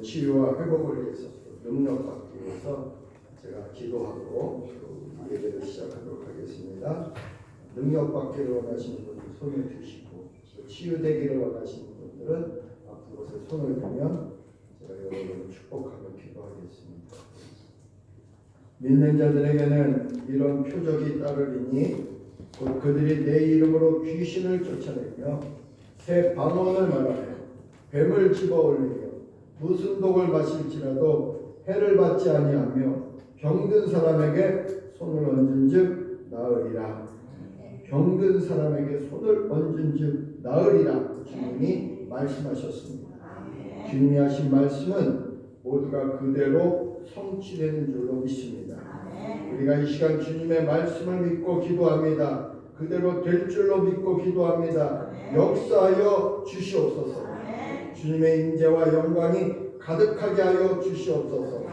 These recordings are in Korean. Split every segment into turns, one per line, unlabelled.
모든 치유와 회복을 위해서 능력받기 위해서 제가 기도하고 예배를 시작하도록 하겠습니다. 능력받기를 원하시는 분들 손을 드시고 치유되기를 원하시는 분들은 앞으로 손을 들면 제가 여러분을 축복하며 기도하겠습니다. 믿는 자들에게는 이런 표적이 따르리니 곧 그들이 내 이름으로 귀신을 쫓아내며 새 방언을 말하며 뱀을 집어올리며 무슨 독을 마실지라도 해를 받지 아니하며 병든 사람에게 손을 얹은즉 나으리라. 병든 사람에게 손을 얹은즉 나으리라. 주님이 말씀하셨습니다. 주님이 하신 말씀은 모두가 그대로 성취되는 줄로 믿습니다. 우리가 이 시간 주님의 말씀을 믿고 기도합니다. 그대로 될 줄로 믿고 기도합니다. 역사하여 주시옵소서. 주님의 인재와 영광이 가득하게 하여 주시옵소서.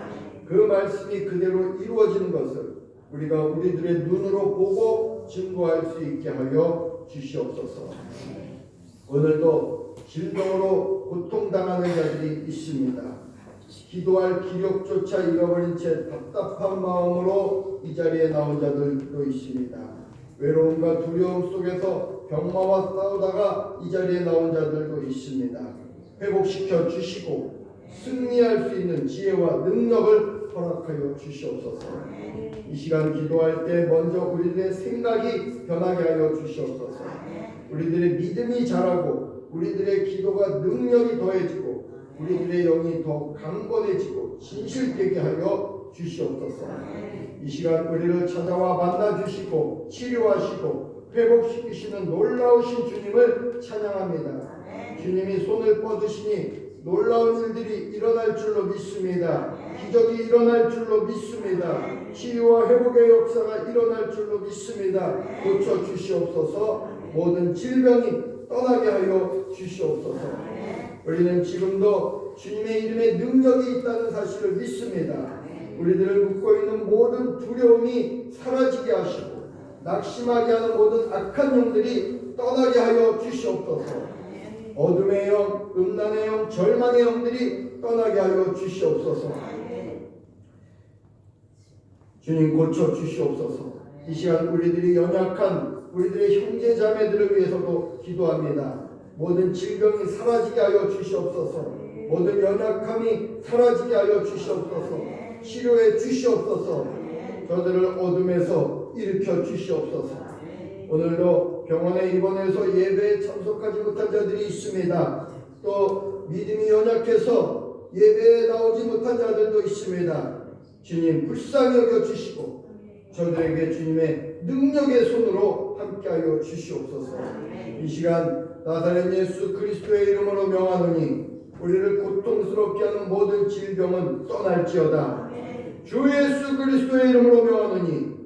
그 말씀이 그대로 이루어지는 것을 우리가 우리들의 눈으로 보고 증거할 수 있게 하여 주시옵소서. 오늘도 질병으로 고통당하는 자들이 있습니다. 기도할 기력조차 잃어버린 채 답답한 마음으로 이 자리에 나온 자들도 있습니다. 외로움과 두려움 속에서 병마와 싸우다가 이 자리에 나온 자들도 있습니다. 회복시켜 주시고 승리할 수 있는 지혜와 능력을 허락하여 주시옵소서. 이 시간 기도할 때 먼저 우리들의 생각이 변하게 하여 주시옵소서. 우리들의 믿음이 자라고 우리들의 기도가 능력이 더해지고 우리들의 영이 더 강건해지고 진실되게 하여 주시옵소서. 이 시간 우리를 찾아와 만나주시고 치료하시고 회복시키시는 놀라우신 주님을 찬양합니다. 주님이 손을 뻗으시니 놀라운 일들이 일어날 줄로 믿습니다. 기적이 일어날 줄로 믿습니다. 치유와 회복의 역사가 일어날 줄로 믿습니다. 고쳐 주시옵소서. 모든 질병이 떠나게 하여 주시옵소서. 우리는 지금도 주님의 이름에 능력이 있다는 사실을 믿습니다. 우리들을 묶고 있는 모든 두려움이 사라지게 하시고 낙심하게 하는 모든 악한 영들이 떠나게 하여 주시옵소서. 어둠의 영, 음란의 영, 절망의 영들이 떠나게 하여 주시옵소서. 주님 고쳐 주시옵소서. 이 시간 우리들이 연약한 우리들의 형제 자매들을 위해서도 기도합니다. 모든 질병이 사라지게 하여 주시옵소서. 모든 연약함이 사라지게 하여 주시옵소서. 치료해 주시옵소서. 저들을 어둠에서 일으켜 주시옵소서. 오늘도 병원에 입원해서 예배에 참석하지 못한 자들이 있습니다. 또 믿음이 연약해서 예배에 나오지 못한 자들도 있습니다. 주님 불쌍히 여겨주시고 저들에게 주님의 능력의 손으로 함께하여 주시옵소서. 이 시간 나사렛 예수 그리스도의 이름으로 명하노니 우리를 고통스럽게 하는 모든 질병은 떠날지어다. 주 예수 그리스도의 이름으로 명하노니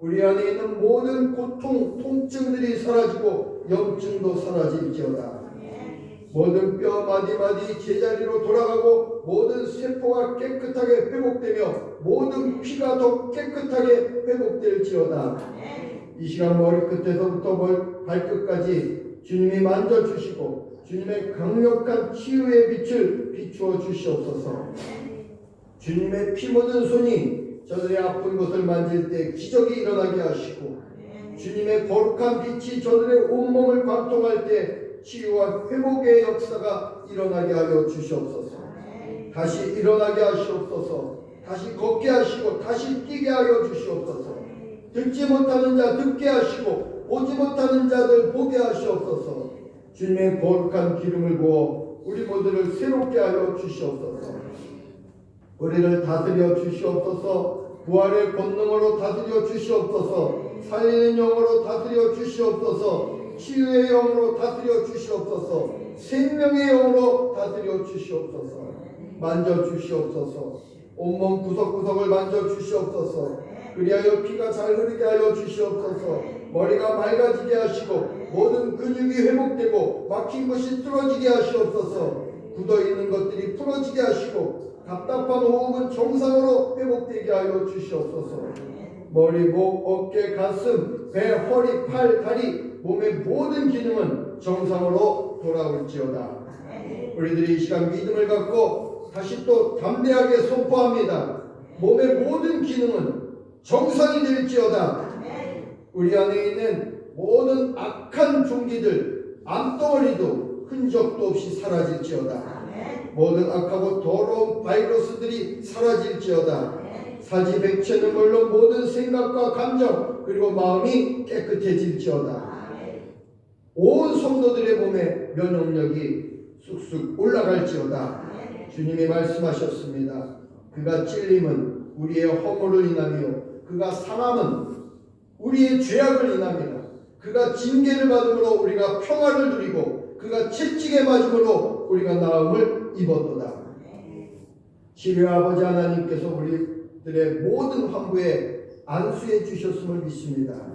우리 안에 있는 모든 고통, 통증들이 사라지고 염증도 사라질지어다. 모든 뼈 마디마디 제자리로 돌아가고 모든 세포가 깨끗하게 회복되며 모든 피가 더 깨끗하게 회복될지어다. 이 시간 머리끝에서부터 발끝까지 주님이 만져주시고 주님의 강력한 치유의 빛을 비추어 주시옵소서. 주님의 피 묻은 손이 저들의 아픈 곳을 만질 때 기적이 일어나게 하시고 주님의 거룩한 빛이 저들의 온몸을 관통할 때 치유와 회복의 역사가 일어나게 하여 주시옵소서. 다시 일어나게 하시옵소서. 다시 걷게 하시고 다시 뛰게 하여 주시옵소서. 듣지 못하는 자 듣게 하시고 보지 못하는 자들 보게 하시옵소서. 주님의 거룩한 기름을 부어 우리 모두를 새롭게 하여 주시옵소서. 우리를 다스려 주시옵소서. 부활의 권능으로 다스려 주시옵소서. 살리는 영으로 다스려 주시옵소서. 치유의 영으로 다스려 주시옵소서. 생명의 영으로 다스려 주시옵소서. 만져 주시옵소서. 온몸 구석구석을 만져 주시옵소서. 그리하여 피가 잘 흐르게 하여 주시옵소서. 머리가 맑아지게 하시고 모든 근육이 회복되고 막힌 것이 뚫어지게 하시옵소서. 굳어있는 것들이 풀어지게 하시고 답답한 호흡은 정상으로 회복되게 하여 주시옵소서. 머리, 목, 어깨, 가슴, 배, 허리, 팔, 다리, 몸의 모든 기능은 정상으로 돌아올지어다. 우리들이 이 시간 믿음을 갖고 다시 또 담대하게 선포합니다. 몸의 모든 기능은 정상이 될지어다. 우리 안에 있는 모든 악한 종기들, 암덩어리도 흔적도 없이 사라질지어다. 모든 악하고 더러운 바이러스들이 사라질지어다. 사지백체는 물론 모든 생각과 감정 그리고 마음이 깨끗해질지어다. 온 성도들의 몸에 면역력이 쑥쑥 올라갈지어다. 주님이 말씀하셨습니다. 그가 찔림은 우리의 허물을 인하며 그가 상함은 우리의 죄악을 인합니다. 그가 징계를 받음으로 우리가 평화를 누리고 그가 채찍에 맞음으로 우리가 나음을 입었도다. 지뢰 아버지 하나님께서 우리들의 모든 환부에 안수해 주셨음을 믿습니다.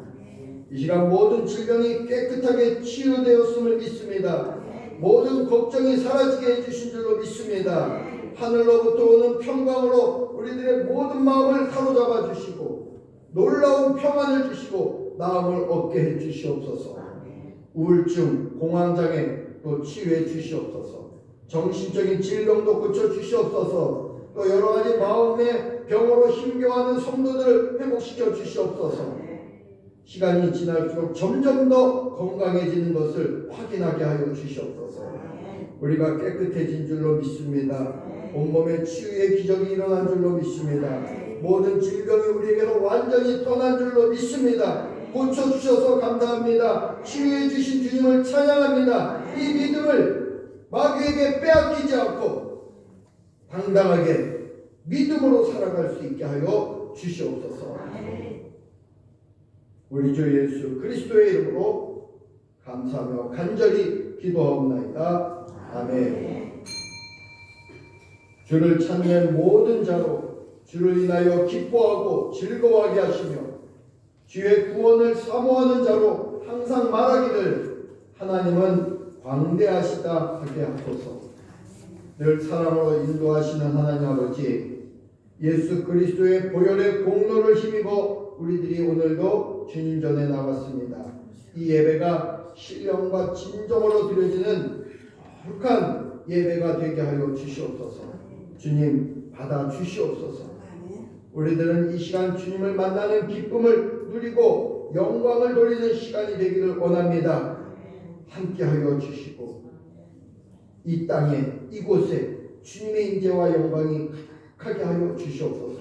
이 시간 모든 질병이 깨끗하게 치유되었음을 믿습니다. 모든 걱정이 사라지게 해주신 줄로 믿습니다. 하늘로부터 오는 평강으로 우리들의 모든 마음을 사로잡아 주시고 놀라운 평안을 주시고 나음을 얻게 해 주시옵소서. 우울증, 공황장애 또 치유해 주시옵소서. 정신적인 질병도 고쳐 주시옵소서. 또 여러 가지 마음의 병으로 힘겨워하는 성도들을 회복시켜 주시옵소서. 시간이 지날수록 점점 더 건강해지는 것을 확인하게 하여 주시옵소서. 우리가 깨끗해진 줄로 믿습니다. 온몸의 치유의 기적이 일어난 줄로 믿습니다. 모든 질병이 우리에게서 완전히 떠난 줄로 믿습니다. 고쳐주셔서 감사합니다. 치유해 주신 주님을 찬양합니다. 이 믿음을 마귀에게 빼앗기지 않고 당당하게 믿음으로 살아갈 수 있게 하여 주시옵소서. 우리 주 예수 그리스도의 이름으로 감사하며 간절히 기도하옵나이다. 아멘. 주를 찾는 모든 자로 주를 인하여 기뻐하고 즐거워하게 하시며 주의 구원을 사모하는 자로 항상 말하기를 하나님은 광대하시다 하게 하소서. 늘 사랑으로 인도하시는 하나님 아버지, 예수 그리스도의 보혈의 공로를 힘입어 우리들이 오늘도 주님 전에 나왔습니다. 이 예배가 신령과 진정으로 드려지는 거룩한 예배가 되게 하여 주시옵소서. 주님 받아 주시옵소서. 우리들은 이 시간 주님을 만나는 기쁨을 누리고 영광을 돌리는 시간이 되기를 원합니다. 함께하여 주시고 이 땅에 이곳에 주님의 인재와 영광이 가득하게 하여 주시옵소서.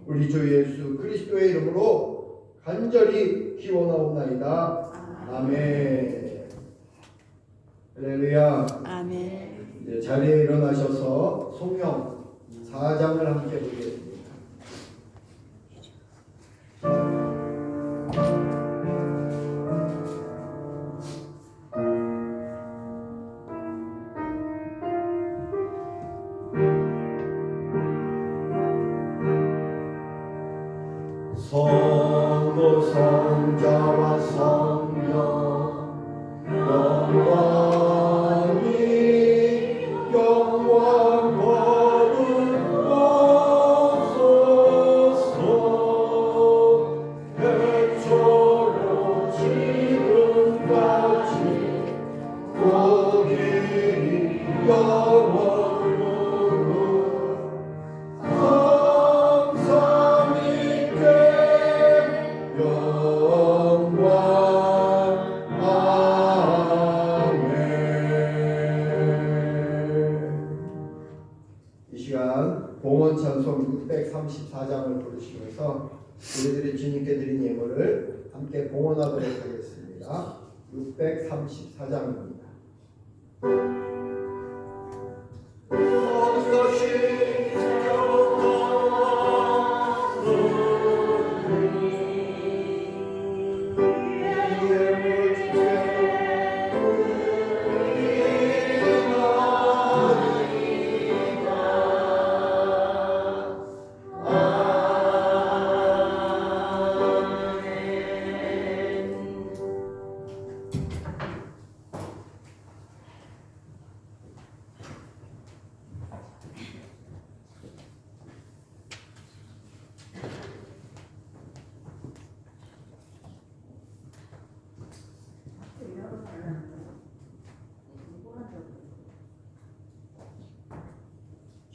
우리 주 예수 그리스도의 이름으로 간절히 기원하옵나이다. 아멘. 할렐루야.
아멘.
이제 자리에 일어나셔서 성경 4장을 함께 보겠습니다. 성도 성자와 성령 영광이 영광 거룩하소서. 백조로 지금까지 고기 영원으로 봉헌 찬송 634장을 부르시면서 우리들이 주님께 드린 예물을 함께 봉헌하도록 하겠습니다. 634장입니다.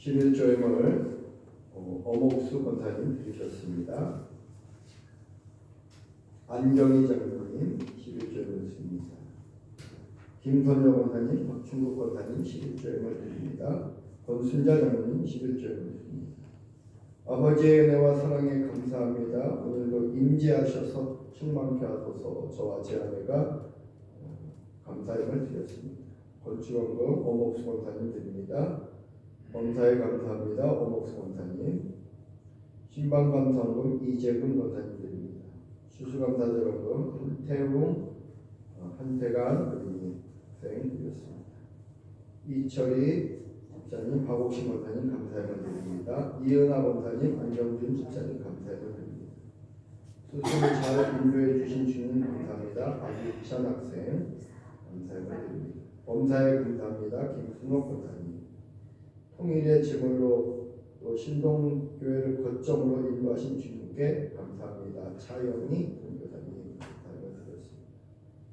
11조임을 어목수 권사님 드리셨습니다. 안경희 장로님 11조임을 드립니다. 김선녀 권사님, 박충국 권사님 11조임을 드립니다. 권순자 장로님 11조임을 드립니다. 아버지의 은혜와 사랑에 감사합니다. 오늘도 임재하셔서 충만케 하소서. 저와 제 아내가 감사임을 드렸습니다. 건축원금 어목수 권사님 드립니다. 범사에 감사합니다. 어목수 권사님. 신방감사원금 이재근 권사님 드립니다. 추수감사절원금 한태간 어린이생 드렸습니다. 이철이 집사님, 박옥신 권사님 감사임을 드립니다. 이은하 권사님, 안경준 집사님 감사임을 드립니다. 수술을 잘 인도해 주신 주님 감사합니다. 박유찬 학생 감사임을 드립니다. 범사에 감사합니다. 김순옥 권사님. 통일의 제물로 또 신동교회를 거점으로 인도하신 주님께 감사합니다. 차영희 선교사님 감사임을 드렸습니다.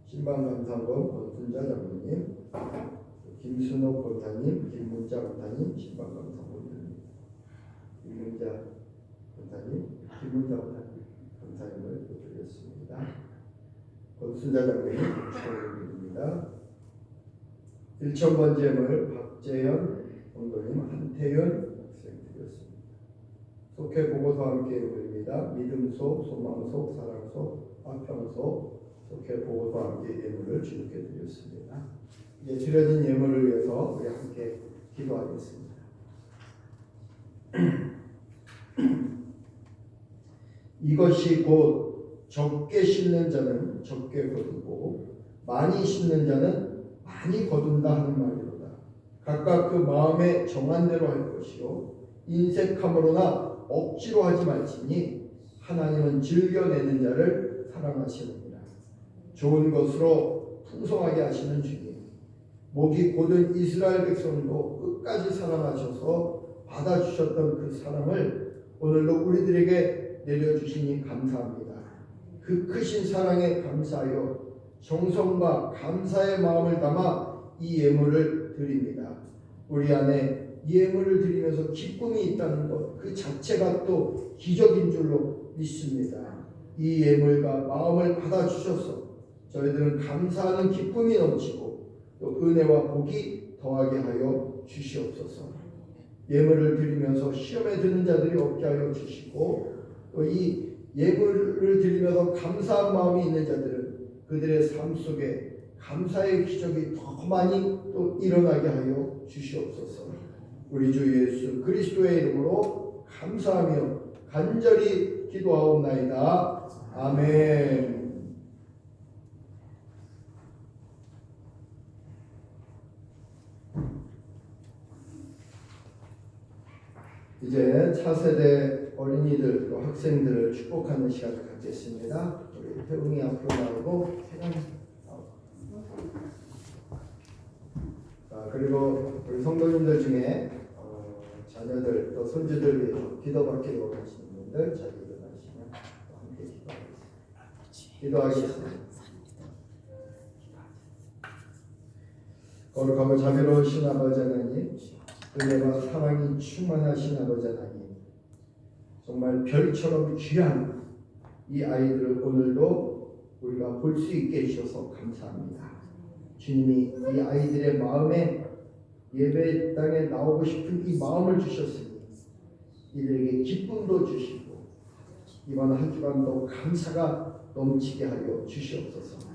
신방감사원 권순자 장로님, 김순옥 권사님, 김문자 권사님 신방감사원 드립니다. 김문자 권사님, 김문자 권사님 감사임을 드렸습니다. 권순자 장로님 축하드립니다. 1,000번 제물 박재현 원도님, 한태윤 학생 드렸습니다. 속회 보고서와 함께 드립니다. 믿음속, 소망속, 사랑속, 화평속 속회 보고서와 함께 예물을 주님께 드렸습니다. 이제 드려진 예물을 위해서 우리 함께 기도하겠습니다. 이것이 곧 적게 심는 자는 적게 거두고 많이 심는 자는 많이 거둔다 하는 말이로다. 각각 그 마음에 정한 대로 할 것이요 인색함으로나 억지로 하지 말지니 하나님은 즐겨내는 자를 사랑하시느니라. 좋은 것으로 풍성하게 하시는 주님, 목이 곧은 이스라엘 백성도 끝까지 사랑하셔서 받아주셨던 그 사랑을 오늘도 우리들에게 내려주시니 감사합니다. 그 크신 사랑에 감사하여 정성과 감사의 마음을 담아 이 예물을 드립니다. 우리 안에 예물을 드리면서 기쁨이 있다는 것, 그 자체가 또 기적인 줄로 믿습니다. 이 예물과 마음을 받아주셔서 저희들은 감사하는 기쁨이 넘치고 또 은혜와 복이 더하게 하여 주시옵소서. 예물을 드리면서 시험에 드는 자들이 없게 하여 주시고 또 이 예물을 드리면서 감사한 마음이 있는 자들은 그들의 삶 속에 감사의 기적이 더 많이 또 일어나게 하여 주시옵소서. 우리 주 예수 그리스도의 이름으로 감사하며 간절히 기도하옵나이다. 아멘. 이제 차세대 어린이들 또 학생들을 축복하는 시간을 갖겠습니다. 우리 태웅이 앞으로 나오고 그리고 우리 성도님들 중에 자녀들 또 손주들 위해서 기도받기를 원하시는 분들 자리 일어나시면 함께 기도하겠습니다. 거룩하고 자비로우신 아버지 하나님, 은혜와 사랑이 충만하신 아버지 하나님, 정말 별처럼 귀한 이 아이들을 오늘도 우리가 볼 수 있게 해주셔서 감사합니다. 주님이 이 아이들의 마음에 예배 땅에 나오고 싶은 이 마음을 주셨으니 이들에게 기쁨도 주시고 이번 한 주간도 감사가 넘치게 하여 주시옵소서.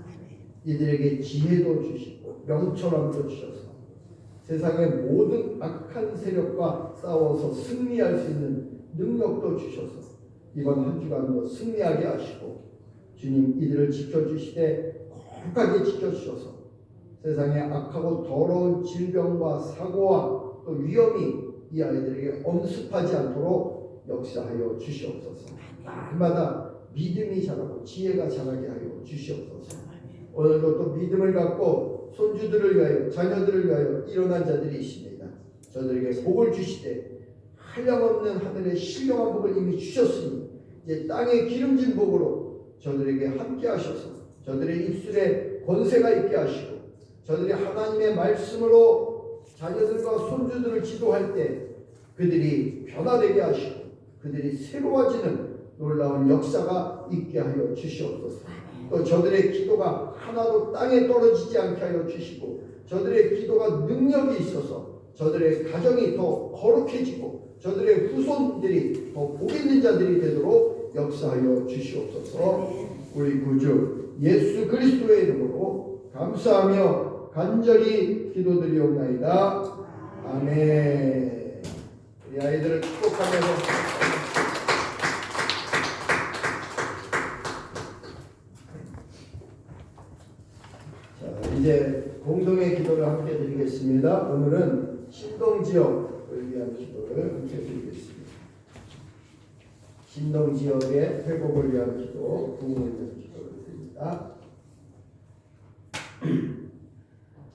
이들에게 지혜도 주시고 명철함도 주셔서 세상의 모든 악한 세력과 싸워서 승리할 수 있는 능력도 주셔서 이번 한 주간도 승리하게 하시고 주님 이들을 지켜주시되 거룩하게 지켜주셔서 세상의 악하고 더러운 질병과 사고와 또 위험이 이 아이들에게 엄습하지 않도록 역사하여 주시옵소서. 날마다 믿음이 자라고 지혜가 자라게 하여 주시옵소서. 오늘도 또 믿음을 갖고 손주들을 위하여 자녀들을 위하여 일어난 자들이 있습니다. 저들에게 복을 주시되 한량없는 하늘의 신령한 복을 이미 주셨으니 이제 땅의 기름진 복으로 저들에게 함께 하셔서 저들의 입술에 권세가 있게 하시고 저들이 하나님의 말씀으로 자녀들과 손주들을 지도할 때 그들이 변화되게 하시고 그들이 새로워지는 놀라운 역사가 있게 하여 주시옵소서. 또 저들의 기도가 하나도 땅에 떨어지지 않게 하여 주시고 저들의 기도가 능력이 있어서 저들의 가정이 더 거룩해지고 저들의 후손들이 더 복 있는 자들이 되도록 역사하여 주시옵소서. 우리 구주 예수 그리스도의 이름으로 감사하며 간절히 기도드리옵나이다. 아멘. 우리 아이들을 축복하면서 자, 이제 공동의 기도를 함께 드리겠습니다. 오늘은 신동지역을 위한 기도를 함께 드리겠습니다. 신동지역의 회복을 위한 기도, 부흥을 위한 기도를 드립니다.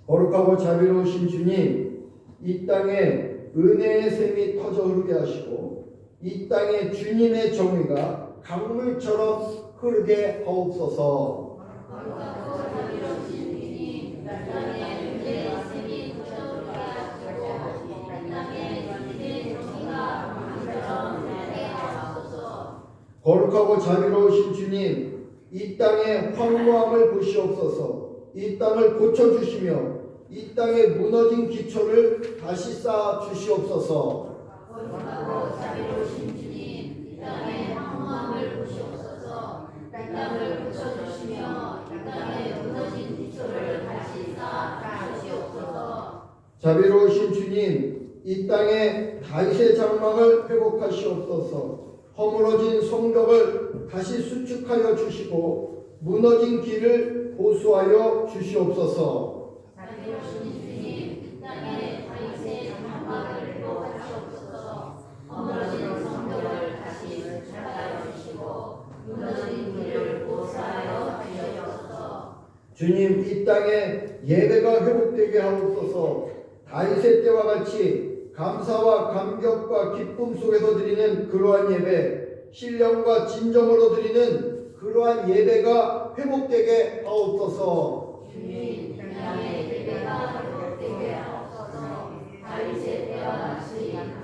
거룩하고 자비로우신 주님, 이 땅에 은혜의 샘이 터져 흐르게 하시고 이 땅에 주님의 정의가 강물처럼 흐르게 하옵소서. 거룩하고 자비로우신 주님, 이 땅의 황무함을 보시옵소서. 이 땅을 고쳐주시며 이 땅의 무너진 기초를 다시 쌓아 주시옵소서.
거룩하고 자비로우신 주님, 이 땅의 황무함을 보시옵소서. 이 땅을 고쳐주시며 이 땅의 무너진 기초를 다시 쌓아 주시옵소서.
자비로우신 주님, 이 땅에 다윗의 장막을 회복하시옵소서. 허물어진 성벽을 다시 수축하여 주시고 무너진 길을 보수하여 주시옵소서.
자비로우신 주님, 이 땅에 다윗의 장막을 회복하시옵소서. 허물어진 성벽을 다시 수축하여 주시고 무너진 길을 보수하여 주시옵소서.
주님, 이 땅에 예배가 회복되게 하옵소서. 다윗의 때와 같이 감사와 감격과 기쁨 속에서 드리는 그러한 예배, 신령과 진정으로 드리는 그러한 예배가 회복되게 하옵소서.
주님, 이 땅의 예배가 회복되게 하옵소서. 다윗의 때와 같이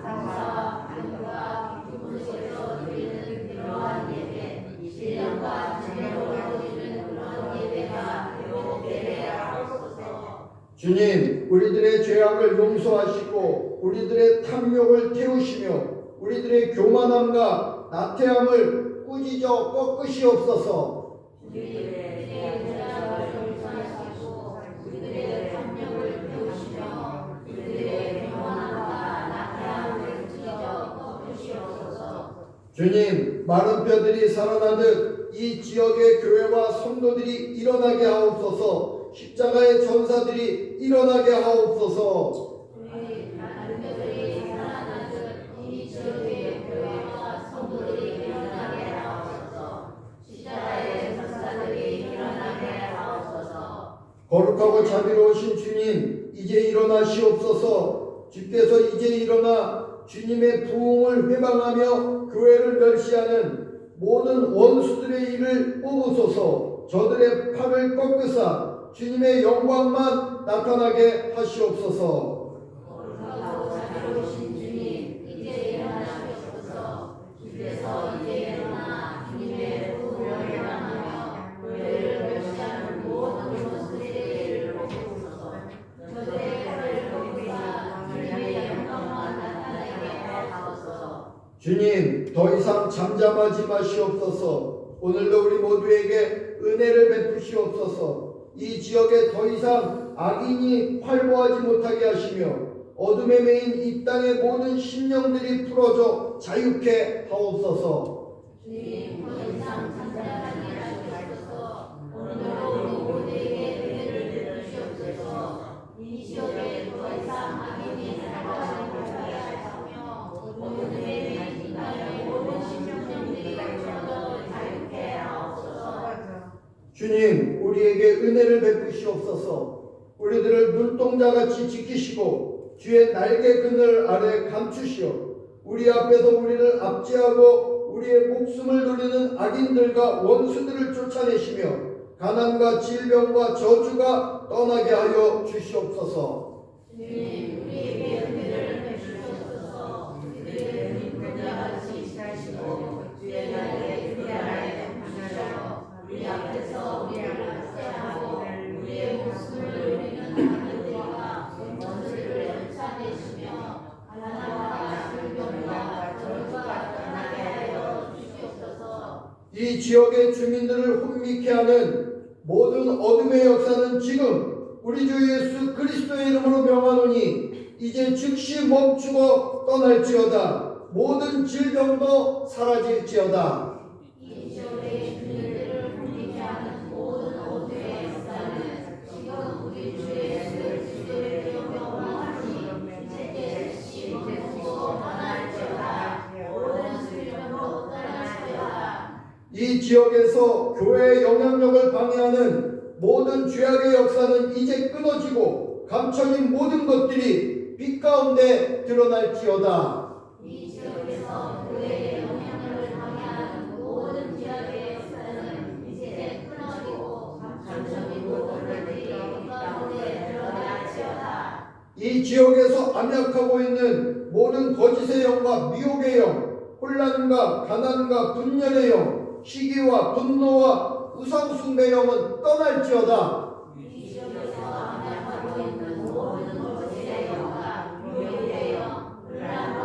감사와 감격과 기쁨 속에서 드리는 그러한 예배, 신령과 진정으로 드리는 그러한 예배가 회복되게 하옵소서.
주님, 우리들의 죄악을 용서하시고 우리들의 탐욕을 태우시며 우리들의 교만함과 나태함을 꾸짖어 꺾으시옵소서.
우리들의 죄악을 용서하시고 우리들의 탐욕을 태우시며 우리들의 교만함과 나태함을 꾸짖어 꺾으시옵소서.
주님, 마른 뼈들이 살아나듯 이 지역의 교회와 성도들이 일어나게 하옵소서. 십자가의 전사들이 일어나게 하옵소서.
우리 많은 뼈들이 살아나듯 이 지역의 교회와 성도들이 일어나게 하옵소서. 십자가의 전사들이 일어나게 하옵소서.
거룩하고 자비로우신 주님, 이제 일어나시옵소서. 주께서 이제 일어나 주님의 부흥을 회방하며 교회를 멸시하는 모든 원수들의 일을 뽑으소서. 저들의 팔을 꺾으사 주님의 영광만 나타나게 하시옵소서.
거룩하고 자비로우신 주님, 이제 일어나시옵소서. 주께서 이제 일어나 주님의 부흥을 회방하며 교회를 멸시하는 모든 원수들의 일을 뽑으소서. 저들의 팔을 꺾으사 주님의 영광만 나타나게 하옵소서.
주님, 더 이상 잠잠하지 마시옵소서. 오늘도 우리 모두에게 은혜를 베푸시옵소서. 이 지역에 더 이상 악인이 활보하지 못하게 하시며 어둠에 매인 이 땅의 모든 심령들이 풀어져 자유케 하옵소서.
주님, 더 이상 잠잠하지 마시옵소서. 오늘도 우리 모두에게 은혜를 베푸시옵소서. 이 지역에 더 이상 악인이 활보하지 못하게 하시며 어둠에 매인 이 땅의 모든 심령들이 풀어져 자유케 하옵소서.
주님, 우리에게 은혜를 베푸시옵소서. 우리들을 눈동자같이 지키시고 주의 날개 그늘 아래 감추시어 우리 앞에서 우리를 압제하고 우리의 목숨을 노리는 악인들과 원수들을 쫓아내시며 가난과 질병과 저주가 떠나게 하여 주시옵소서.
주님, 우리에게 은혜를 베푸시옵소서.
이 지역의 주민들을 혼미케 하는 모든 어둠의 역사는 지금 우리 주 예수 그리스도의 이름으로 명하노니 이제 즉시 멈추고 떠날지어다. 모든 질병도 사라질지어다.
이 지역의 주민들을 혼미케 하는 모든 어둠의 역사는 지금 우리 주 예수 그리스도의 이름으로 명하노니 이제 즉시 멈추고 떠날지어다. 모든 질병도 떠날지어다.
이 지역에서 교회의 영향력을 방해하는 모든 죄악의 역사는 이제 끊어지고 감춰진 모든 것들이 빛 가운데 드러날지어다.
이 지역에서 교회의 영향력을 방해하는 모든 죄악의 역사는 이제 끊어지고 감춰진 모든 것들이 빛 가운데 드러날지어다.
이 지역에서 암약하고 있는 모든 거짓의 영과 미혹의 영, 혼란과 가난과 분열의 영, 시기와 분노와 우상숭배 영은 떠날지어다.
이 지역에서 암약하고 있는 모든 거짓의 영과 미혹의 영, 혼란과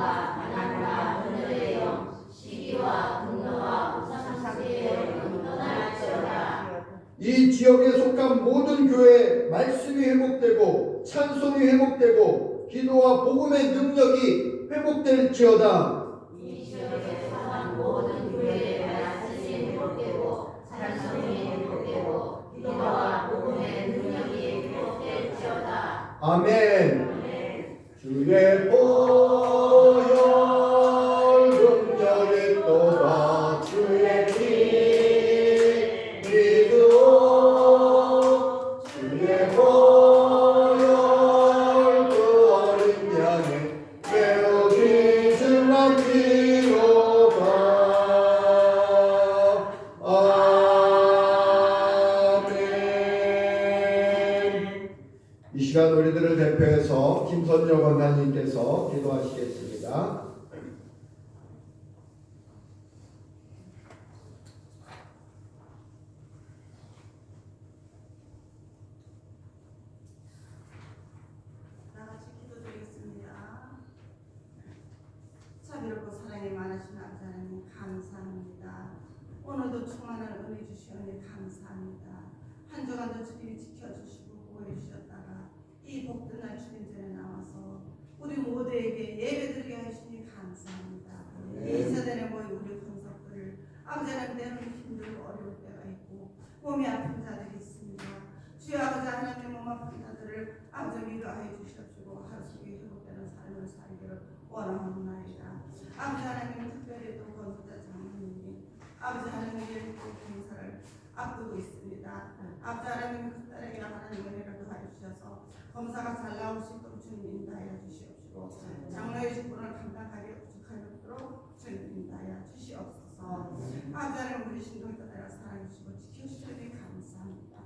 가난과 분열의 영, 시기와 분노와 우상숭배의 영은 떠날지어다.
이 지역에 속한 모든 교회에 말씀이 회복되고 찬송이 회복되고 기도와 복음의 능력이 회복될지어다.
이 지역에 속한 모든 교회의 말씀이 회복되고 찬송이 회복되고 기도와 복음의 능력이 회복될지어다.
아멘. 주의 보혈 긍휼이 또다. 주의 피 믿으오. 주의 보혈 그 어린 양의 매우 귀중한 피로다. 아멘. 이 시간 우리들을 대표해서 김선영 원장님께서 기도하시겠습니다.
나같이 기도드리겠습니다. 자비롭고 사랑이 많으신 아버지 하나님 감사합니다. 오늘도 충만한 은혜 주시오니 감사합니다. 한 주간도 주님이 지켜주시고 보호해주셨다가 이 복된 날 주님 전에 나와서 우리 모두에게 예배드리게 하시니 감사합니다. 이 세대에 모인 우리 권석들을 아버지 하나님 때로는 힘들고 어려울 때가 있고 몸이 아픈 자들이 있습니다. 주여 아버지 하나님 몸 아픈 자들을 아버지 위로하여 주시옵시고 하루 속에 회복되는 삶을 살기를 원하옵나이다. 아버지 하나님 특별히 또 권속자 장로님이 아버지 하나님의 공사를 앞두고 있습니다. 아버지 하나님 그 딸에게 하나님 은혜를 더하여 주셔서 검사가 잘 나올 수 있도록 주님 인도하여 주시옵시고 장로의 직분을 감당하기 부족하도록 주님 인도하여 주시옵소서. 아버지 하나님 우리 신동이 떠나라 사랑해 주시고 지켜주시니 감사합니다.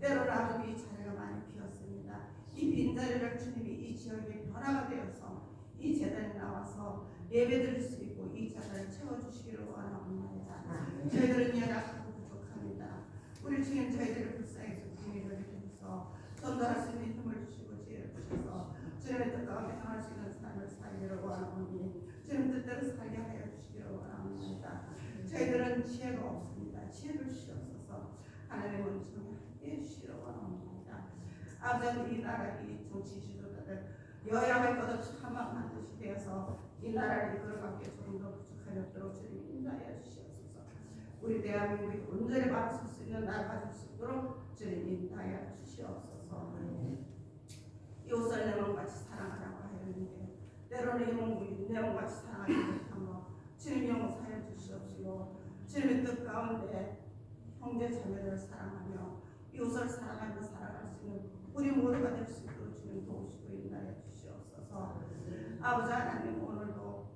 때로는 아버지 이 자리가 많이 비었습니다. 이 빈자리를 주님이 이 지역에 변화가 되어서 이 재단에 나와서 예배드릴 수 있고 이 자리를 채워주시기를 원하옵나이다. 저희들은 연약하고 부족합니다. 우리 주님 저희들을 불쌍히 주님을 해주셔서 전달할 수 있는 힘을 주시고 지혜를 주셔서 주님의 뜻 가운데 행할 수 있는 삶을 살기를 원하오니 주님 뜻대로 살게 하여 주시기를 원하옵나이다. 저희들은 지혜가 없습니다. 지혜를 주시옵소서. 하나님은 주님 함께 주시기를 원하옵나이다. 아버지 이 나라 이 정치 지도자들 여야 할 것 없이 한방 반드시 되어서 이 나라를 이끌어가기에 조금 더 부족하였도록 주님 인도하여 주시옵소서. 우리 대한민국이 온전히 바라설 수 있는 나라가 될 수 있도록 주님 인도하여 주시옵소서. 이웃을 내 몸같이 사랑하라고 하였는데 때로는 이 몸이 내 몸같이 사랑하지 못한 것 주님 용서하여 주시옵시고 주님의 뜻 가운데 형제 자매를 사랑하며 이웃을 사랑하며 살아갈 수 있는 우리 모두가 될 수 있도록 주님 도우시고 인도하여 주시옵소서. 아버지 하나님 오늘도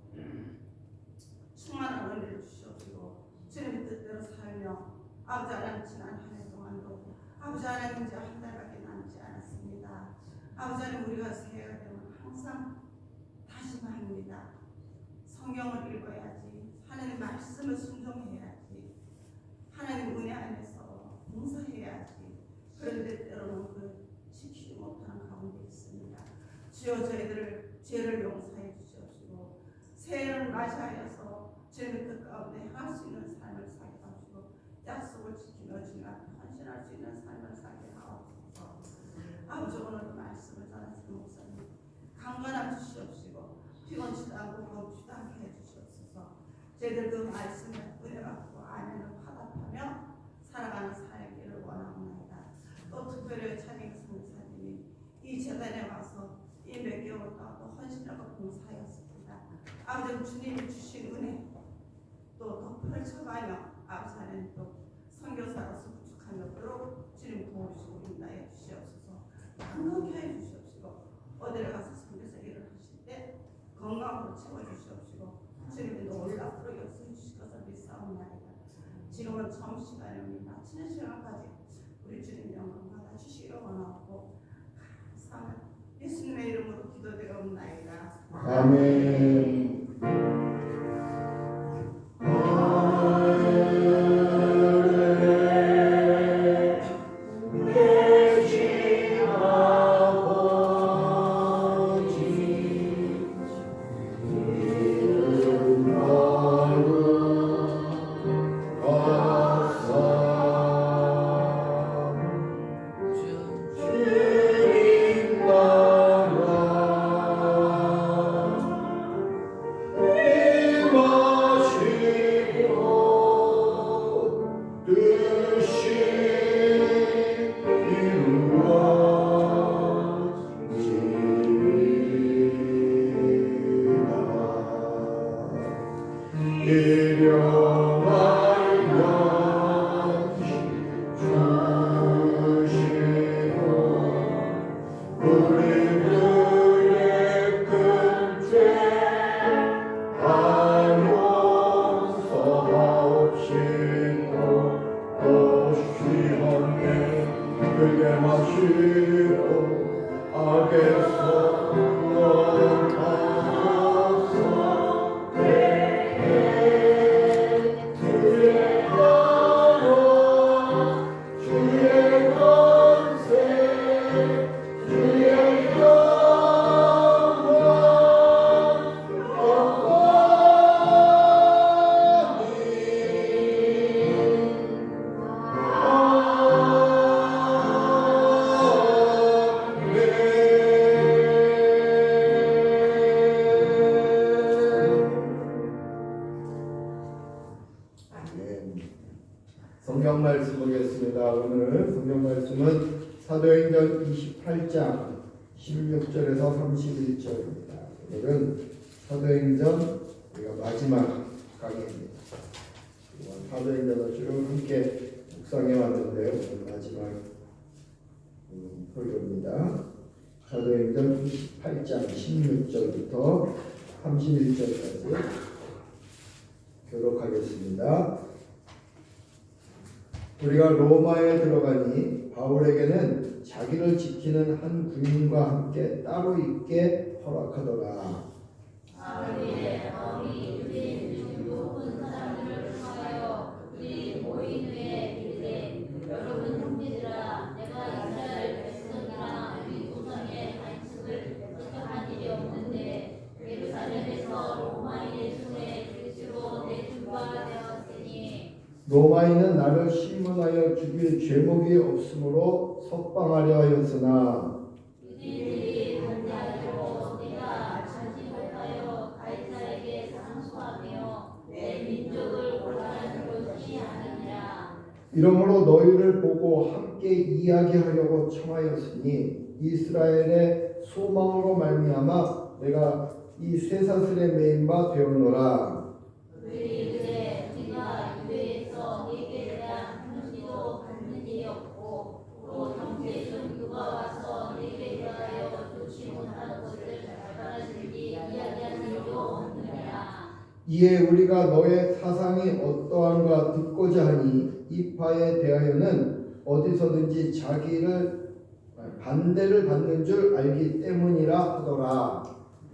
충만한 은혜를 주시옵시고 주님의 뜻대로 살며 아버지 하나님 지난 한 해 동안도 아버지 하나님 이제 한 달밖에 남지 않았습니다. 아버지 하나님 우리가 새해가 되면 항상 다짐합니다. 성경을 읽어야지. 하나님 말씀을 순종해야지. 하나님 은혜 안에서 봉사해야지. 그런데 때로는 그 지키지 못하는 가운데 있습니다. 주여 저희들을 죄를 용서해 주시옵시고 새해를 맞이하여서 주님의 뜻 가운데 행할 수 있는 삶을 살게 하시고 약속을 지키며 주님 앞에 헌신할 수 있는 삶을 살게 하옵소서. 아버지 오늘도 말씀을 전하시는 목사님 강건함 주시옵시고 피곤치도 않고 겁지도 않게 해주시옵소서. 저희들 그 말씀에 은혜 받고 안에는 화답하며 살아가는 살기를 원하옵나이다. 또 특별히 차징수 목사님이 이 재단에 와서 이 몇 개월 동안 또 헌신하고 봉사하였습니다. 아버지 주님이 주신 은혜 또 더 펼쳐가며 아버지 하나님 또 선교사로서 부족함없도록 주님 도우시고 인도하여 주시옵소서. 건강케 해 주시옵시고 어디를 가서 선교사 일을 하실 때 건강으로 채워주시옵시고 주님이 놀랍도록 역사해 주실 것을 믿사옵나이다. 지금은 점심시간에 마치는 시간까지 우리 주님 영광 받아 주시기를 원하고 감사합니다. 예수님의 이름으로 기도드리옵나이다.
아멘. 성경 말씀 보겠습니다. 오늘 성경 말씀은 사도행전 28장 16절에서 31절입니다. 오늘은 사도행전 우리가 마지막 강의입니다. 사도행전을 쭉 함께 묵상해 왔는데요. 오늘 마지막 설교입니다. 사도행전 28장 16절부터 31절까지 교독하겠습니다. 우리가 로마에 들어가니 바울에게는 자기를 지키는 한 군인과 함께 따로 있게 허락하더라.
사울의 마음이 유대인 중 높은 사람들을 통하여 그들이 모인 후에 이르되 여러분 형제들아 내가 이스라엘 백성이나 우리 조상의 안식을 거역한 일이 없는데 예루살렘에서 로마인의 손에 그리스로 내준바 되었으니
로마인은 나를 신문하여 죽일 죄목이 없으므로 석방하려 하였으나
유대인들이 반대하여 내가 자지 못하여 가이사에게 상소하며 내 민족을 고난하는 것이 아니니라.
이러므로 너희를 보고 함께 이야기하려고 청하였으니 이스라엘의 소망으로 말미암아 내가 이 쇠사슬에 매인 바 되었노라.
그들이 이르되 우리가 유대에서 네게 대한 편지도 받는 일이 없고 또 형제 중 누가 와서 네게 대하여 좋지 못한 것을 말하는지 이야기한 일도 없느니라.
이에 우리가 너의 사상이 어떠한가 듣고자 하니 이 바에 대하여는 어디서든지 자기를 반대를 받는 줄 알기 때문이라 하더라.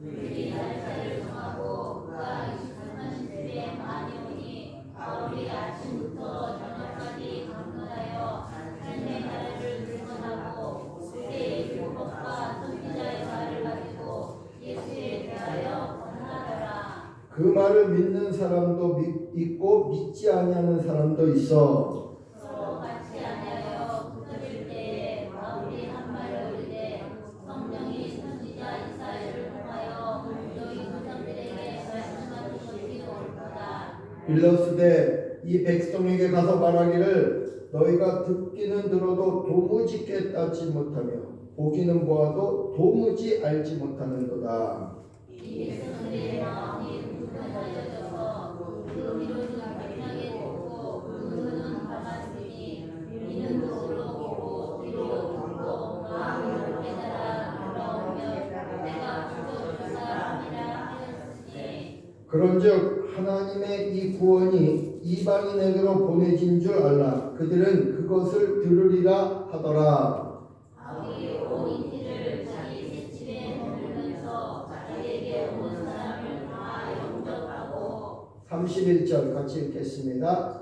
그들이 날짜를 정하고 그가 23시에 많이 오니 바울이 아침부터 저녁까지 강론하여 하나님의 나라를 증언하고 모세의 율법과 선지자의 말을 가지고 예수에 대하여 권하더라.
그 말을 믿는 사람도 있고 믿지 아니하는 사람도 있어.
서로 같이 하여 붙어질 때에 바울이 한 말을 이르되 성령이 선지자 이사야를 통하여 너희 조상들에게 말씀하신 것이 옳도다.
일러스되 이 백성에게 가서 말하기를 너희가 듣기는 들어도 도무지 깨닫지 못하며 보기는 보아도 도무지 알지 못하는도다.
이 백성들의 마음이 불편하여져서 그 이루는 분명히 듣고 그 눈은 감았으니 이는 도로 보고 귀로 듣고 마음으로 깨달아 돌아오며 내가 구원줄 사람이라 하였으니
그런즉 하나님의 이 구원이 이방인에게로 보내진 줄 알라. 그들은 그것을 들으리라 하더라.
바울이 온 이틀을 자기 새집에 머물면서 자기에게 온 사람을 다 영접하고
31절 같이 읽겠습니다.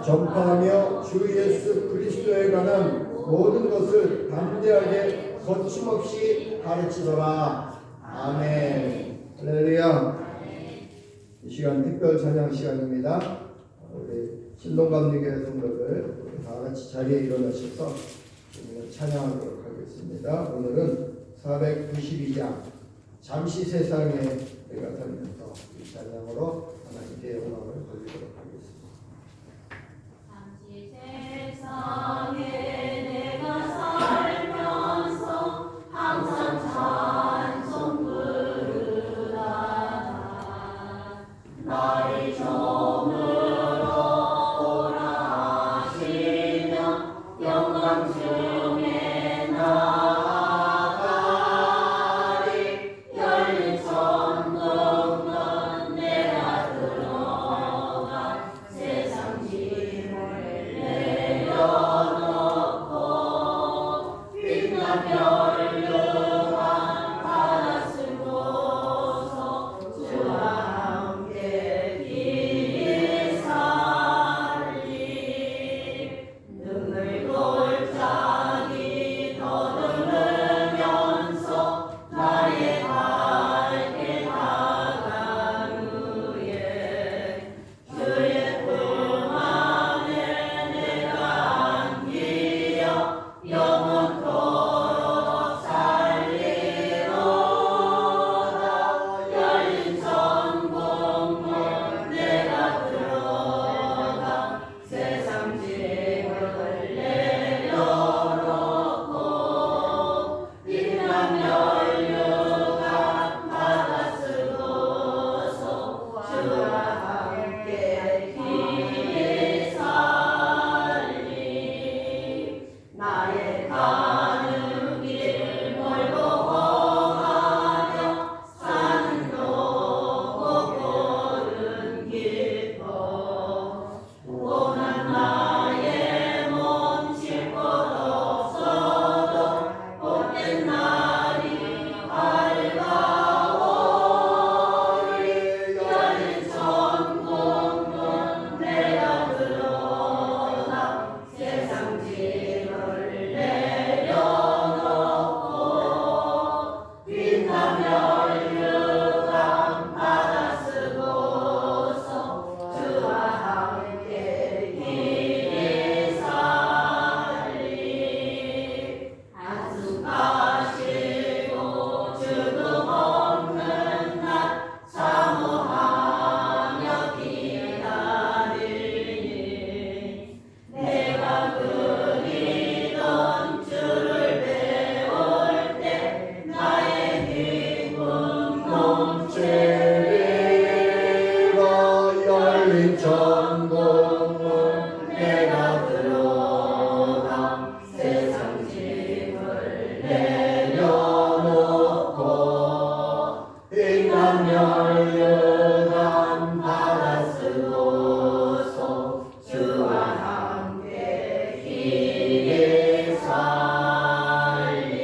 전파하며 주 예수 그리스도에 관한 모든 것을 담대하게 거침없이 가르치더라. 아멘. 할렐루야. 이 시간 특별 찬양 시간입니다. 우리 신동감리교회 성도들 다 같이 자리에 일어나셔서 찬양하도록 하겠습니다. 오늘은 492장 잠시 세상에 내가 살면서 이 찬양으로 하나님께 영광을 돌리도록 하겠습니다.
잠시 세상에 내가 살면서 항상 찬송 부르라. 나의 종으로 오라 하시며 영광 중에 나아가리. 열린 천국문 내가 들어가 세상 짐을 내려놓고 빛나며 연료한 바다 쓰고서 주와 함께 길 살리. 눈을 골짜기 더듬으면서 나의 밝게 나간 후에 주의 품 안에 내가 안기어 영원토록 살리로다. 열린 천국문 내가 들어가 세상 짐을 내려놓고 빛나며 연료가 바다 쓰고서 주와 함께 길 살리. 나의 가는 길 멀고 험하며 사는 도고 꼴은 깊어 고난 나의 몸 칠 것 없어도 복된 날이 밝아오리. 열린 천국문 내가 들어가 세상 짐을 내려놓고 빛나며 연료한 바다 쓰고서 주와 함께 길 살리. 한숨하시고 주름 없는 날 사모하며 기다리니 내가 그리던 주를 배울 때 나의 기쁨 넘치리라. 열린 천국문 내가 들어가 세상 짐을 내려놓고 빛나며 연료한 바다 쓰고서 주와 함께 길 살리.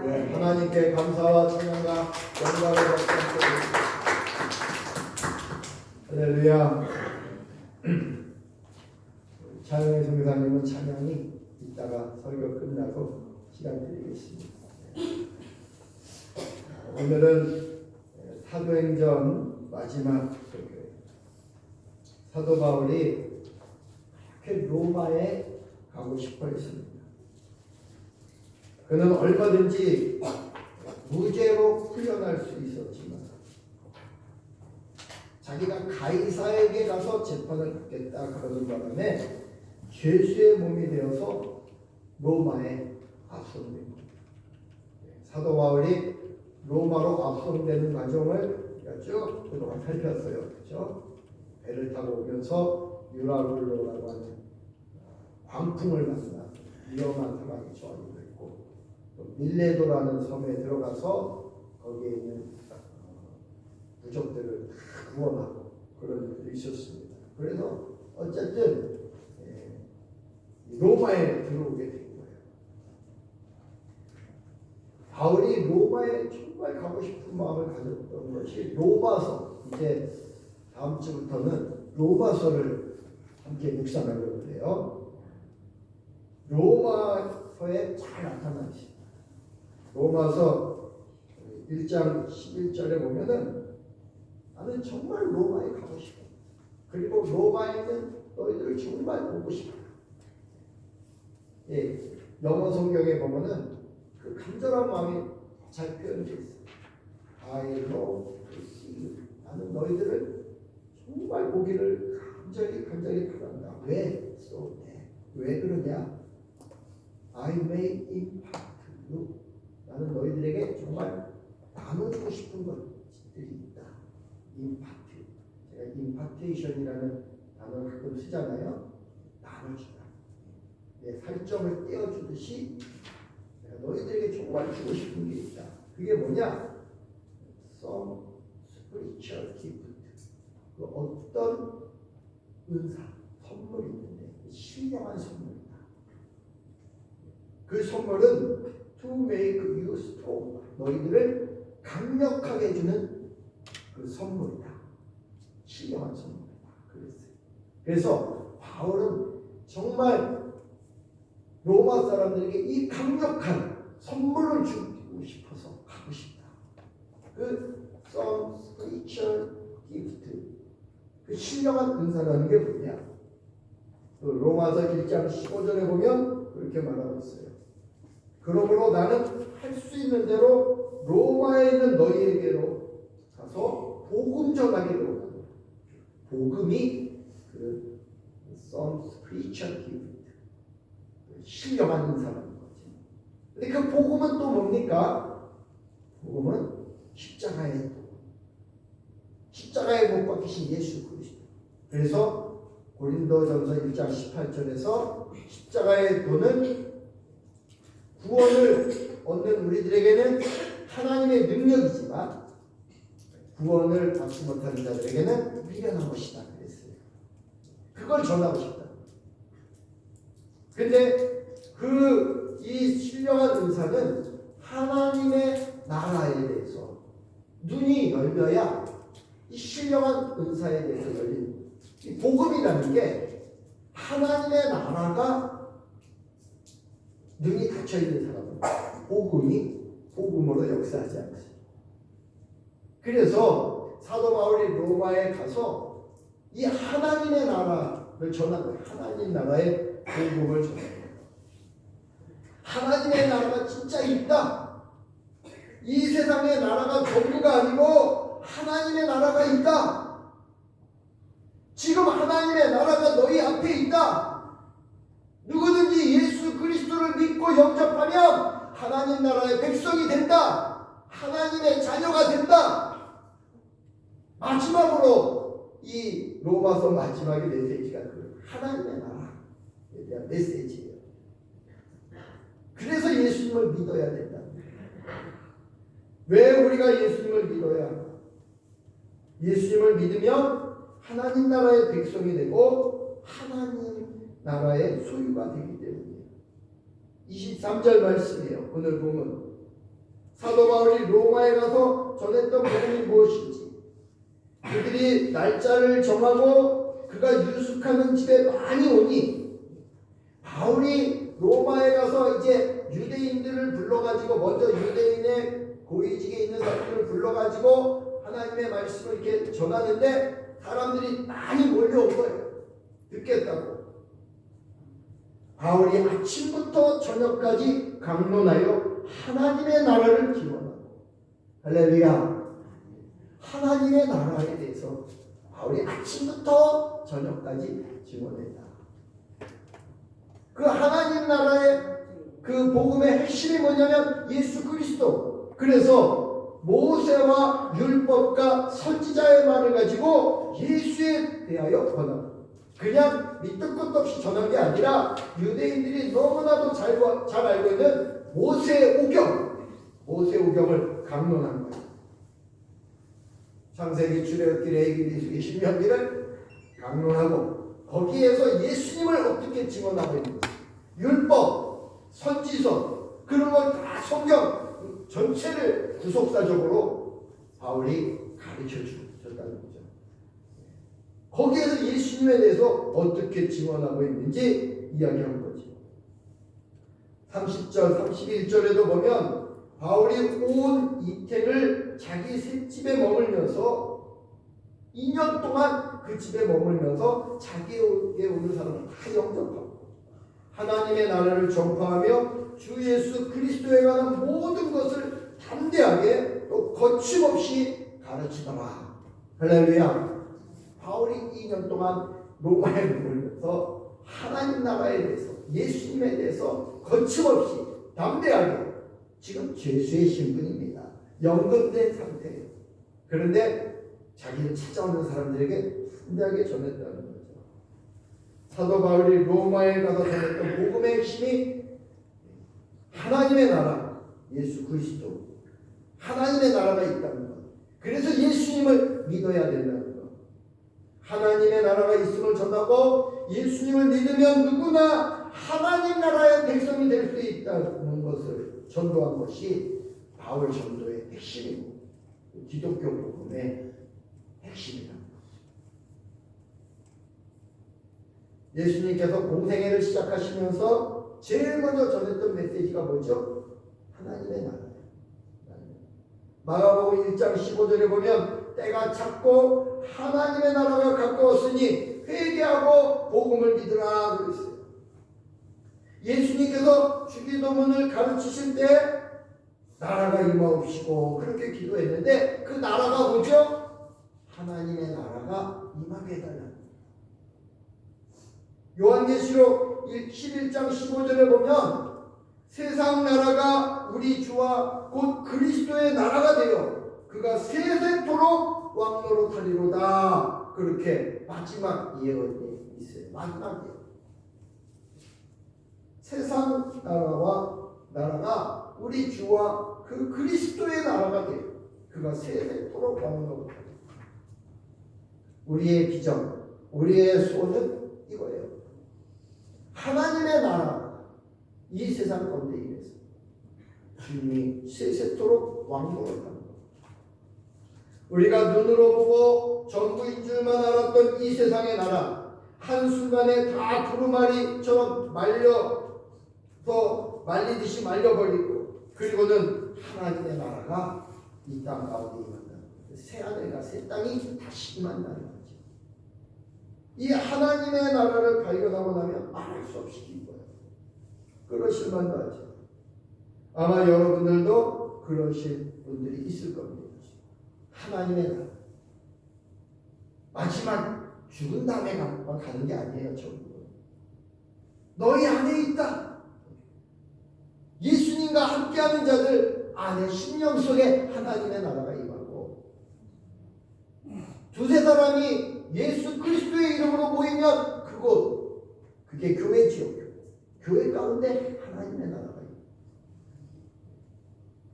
네, 하나님께 감사와 찬양과 영광을 받습니다. 할렐루야. 찬양의 성사님은 찬양이 이따가 설교 끝나고 시간 드리겠습니다. 오늘은 사도행전 마지막 소교예요. 사도 바울이 그렇게 로마에 가고 싶어 했습니다. 그는 얼마든지 무죄로 풀려날 수 있었지만 자기가 가이사에게 가서 재판을 받겠다 그러는 바람에 죄수의 몸이 되어서 로마에 압송된 겁니다. 사도 바울이 로마로 압송되는 과정을 우리가 쭉 그동안 살폈어요. 그렇죠? 배를 타고 오면서 유라굴로라고 하는 광풍을 만나 위험한 상황에 처하게 됐고, 또 밀레도라는 섬에 들어가서 거기에 있는 부족들을 다 구원하고 그런 일도 있었습니다. 그래서 어쨌든 로마에 들어오게 된 거예요. 바울이 로마에 정말 가고 싶은 마음을 가졌던 것이 로마서, 이제 다음 주부터는 로마서를 함께 묵상하려고 해요. 로마서에 잘 나타나 있습니다. 로마서 1장 11절에 보면은 나는 정말 로마에 가고 싶어. 그리고 로마에 있는 너희들을 정말 보고 싶어. 예, 영어 성경에 보면은 그 간절한 마음이 잘 표현되어 있어요. I love to see you. 나는 너희들을 정말 보기를 간절히 바란다. 왜? 왜 그러냐? I may impart to you. 나는 너희들에게 정말 나눠주고 싶은 것들이 있다. impart. 제가 impartation이라는 단어를 가끔 쓰잖아요. 나눠주다. 살점을 떼어주듯이 내가 너희들에게 정말 주고 싶은 게 있다. 그게 뭐냐? Some spiritual gift. 그 어떤 은사, 선물이 있는데 신령한 선물이다. 그 선물은 to make you strong. 너희들을 강력하게 해주는 그 선물이다. 신령한 선물이다. 그랬어요. 그래서 바울은 정말 로마 사람들에게 이 강력한 선물을 주고 싶어서 가고 싶다. 그 some spiritual gift, 그 신령한 은사라는 게 뭐냐? 또 로마서 1장 15절에 보면 그렇게 말하고 있어요. 그러므로 나는 할 수 있는 대로 로마에 있는 너희에게로 가서 복음 전하기를 원한다. 복음이 그 some spiritual gift, 신령한 은사라는 거지. 근데 그 복음은 또 뭡니까? 복음은 십자가의 복. 십자가의 못 박히신 예수 그리스도. 그래서 고린도전서 1장 18절에서 십자가의 도는 구원을 얻는 우리들에게는 하나님의 능력이지만 구원을 받지 못하는 자들에게는 미련한 것이다 그랬어요. 그걸 전하고 싶다. 근데 이 신령한 은사는 하나님의 나라에 대해서 눈이 열려야 이 신령한 은사에 대해서 열린 이 복음이라는 게 하나님의 나라가 눈이 닫혀 있는 사람은 복음으로 역사하지 않아요. 그래서 사도 바울이 로마에 가서 이 하나님의 나라를 전하고 하나님 나라의 복음을 전합니다. 하나님의 나라가 진짜 있다. 이 세상의 나라가 전부가 아니고 하나님의 나라가 있다. 지금 하나님의 나라가 너희 앞에 있다. 누구든지 예수 그리스도를 믿고 영접하면 하나님 나라의 백성이 된다. 하나님의 자녀가 된다. 마지막으로 이 로마서 마지막의 메시지가 그 하나님의 나라에 대한 메시지예요. 그래서 예수님을 믿어야 된다. 왜 우리가 예수님을 믿어야 하나? 예수님을 믿으면 하나님 나라의 백성이 되고 하나님 나라의 소유가 되기 때문이에요. 23절 말씀이에요. 오늘 보면 사도 바울이 로마에 가서 전했던 복음이 무엇인지, 그들이 날짜를 정하고 그가 유숙하는 집에 많이 오니 바울이 로마에 가서 이제 유대인들을 불러가지고 먼저 유대인의 고위직에 있는 사람들을 불러가지고 하나님의 말씀을 이렇게 전하는데 사람들이 많이 몰려온 거예요. 듣겠다고. 바울이 아침부터 저녁까지 강론하여 하나님의 나라를 기원하고, 할렐루야, 하나님의 나라에 대해서 바울이 아침부터 저녁까지 증언했다. 그 하나님 나라의 그 복음의 핵심이 뭐냐면 예수 그리스도. 그래서 모세와 율법과 선지자의 말을 가지고 예수에 대하여 권하고, 그냥 밑도 끝도 없이 전한 게 아니라 유대인들이 너무나도 잘 알고 있는 모세오경을 강론한 거예요. 창세기, 출애굽기, 레위기, 민수기, 신명기를 강론하고, 거기에서 예수님을 어떻게 증언하고 있는지, 율법, 선지서, 그런 걸 다 성경 전체를 구속사적으로 바울이 가르쳐 줬다는 거죠. 거기에서 예수님에 대해서 어떻게 증언하고 있는지 이야기한 거죠. 30절, 31절에도 보면 바울이 온 이태를 자기 셋집에 머물면서 2년 동안 그 집에 머물면서 자기에게 오는 사람을 다 영접하고 하나님의 나라를 전파하며 주 예수 그리스도에 관한 모든 것을 담대하게 또 거침없이 가르치더라. 할렐루야. 바울이 2년 동안 로마에 머물면서 하나님 나라에 대해서, 예수님에 대해서 거침없이 담대하게, 지금 죄수의 신분입니다. 연금된 상태예요. 그런데 자기를 찾아오는 사람들에게 담대하게 전했다는 거죠. 사도 바울이 로마에 가서 전했던 복음의 핵심이 하나님의 나라, 예수 그리스도, 하나님의 나라가 있다는 것. 그래서 예수님을 믿어야 된다는 것. 하나님의 나라가 있음을 전하고 예수님을 믿으면 누구나 하나님 나라의 백성이 될 수 있다는 것을 전도한 것이 바울 전도의 핵심이고 기독교 복음의 핵심이라는 것입니다. 예수님께서 공생애를 시작하시면서 제일 먼저 전했던 메시지가 뭐죠? 하나님의 나라예요. 마가복음 1장 15절에 보면 때가 찼고 하나님의 나라가 가까웠으니 회개하고 복음을 믿으라 그랬어요. 예수님께서 주기도문을 가르치실 때 나라가 임하옵시고 그렇게 기도했는데 그 나라가 뭐죠? 하나님의 나라가 임하게 해달라는 거예요. 요한계시록 11장 15절에 보면 세상 나라가 우리 주와 곧 그리스도의 나라가 되어 그가 세세토록 왕노릇하리로다. 그렇게 마지막 예언이 있어요. 마지막 예언. 세상 나라가 우리 주와 그 그리스도의 나라가 되어 그가 세세토록 왕노릇하리로다. 우리의 비전, 우리의 소원은 이거예요. 하나님의 나라, 이 세상 가운데 임해서 주님이 세세토록 왕노릇하는 것. 우리가 눈으로 보고 전부인 줄만 알았던 이 세상의 나라, 한순간에 다 두루마리처럼 말리듯이 말려버리고, 그리고는 하나님의 나라가 이 땅 가운데 임한다는 거예요. 새하늘과 새 땅이 다시 임한다는 거죠. 이 하나님의 나라를 발견하고 나면 말할 수 없이 기뻐요. 그러실 만도 하죠. 아마 여러분들도 그러실 분들이 있을 겁니다. 하나님의 나라. 마지막 죽은 다음에 가는 게 아니에요. 전부. 너희 안에 있다. 예수님과 함께하는 자들 안에 심령 속에 하나님의 나라가 임하고, 두세 사람이 예수 그리스도의 이름으로 모이면 그게 교회지요. 교회 가운데 하나님의 나라가 있다.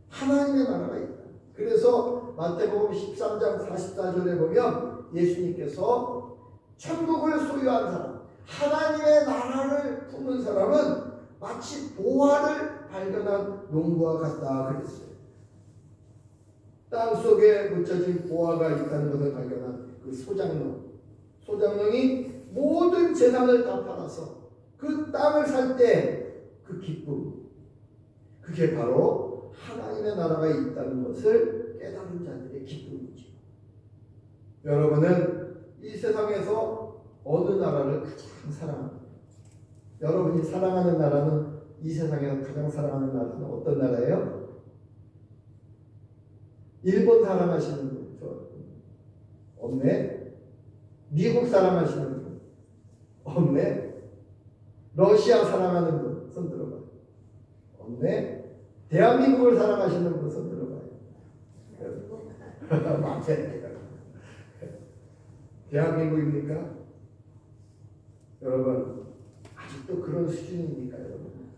하나님의 나라가 있다. 그래서 마태복음 13장 44절에 보면 예수님께서 천국을 소유한 사람, 하나님의 나라를 품은 사람은 마치 보화를 발견한 농부와 같다 그랬어요. 땅속에 묻혀진 보화가 있다는 것을 발견한 그 소장농이 모든 재산을 다 팔아서 그 땅을 살 때 그 기쁨, 그게 바로 하나님의 나라가 있다는 것을 깨달은 자들의 기쁨이죠. 여러분은 이 세상에서 어느 나라를 가장 사랑합니까? 여러분이 사랑하는 나라는, 이 세상에서 가장 사랑하는 나라는 어떤 나라예요? 일본 사랑하시는 분? 없네. 미국 사랑하시는 분? 없네. 러시아 사랑하는 분? 손 들어봐요. 없네. 대한민국을 사랑하시는 분? 손 들어봐요. 맞아요. 대한민국입니까? 여러분, 아직도 그런 수준입니까, 여러분?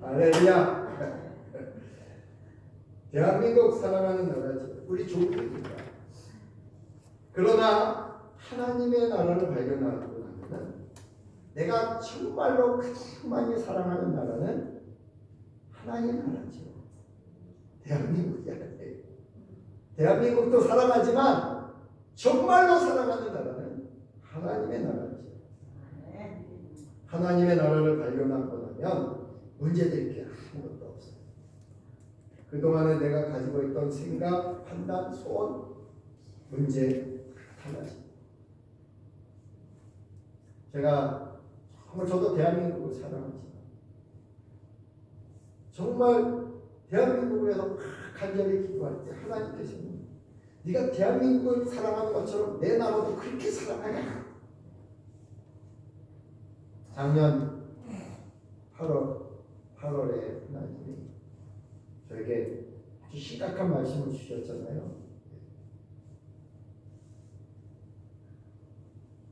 할렐루야. 대한민국 사랑하는 나라죠. 우리 조국입니다. 그러나 하나님의 나라를 발견하고 나면은 내가 정말로 가장 많이 사랑하는 나라는 하나님의 나라죠. 대한민국이 아니에요. 대한민국도 사랑하지만 정말로 사랑하는 나라는 하나님의 나라죠. 하나님의 나라를 발견하고 나면 문제될 게 아무것도 없어요. 그동안에 내가 가지고 있던 생각, 판단, 소원, 문제 달라집니다. 제가 정말 저도 대한민국을 사랑하지만 정말 대한민국을 위해서 간절히 기도할 때 하나님께서는 네가 대한민국을 사랑하는 것처럼 내 나라도 그렇게 사랑하냐? 작년 8월에 하나님이 저에게 아주 심각한 말씀을 주셨잖아요.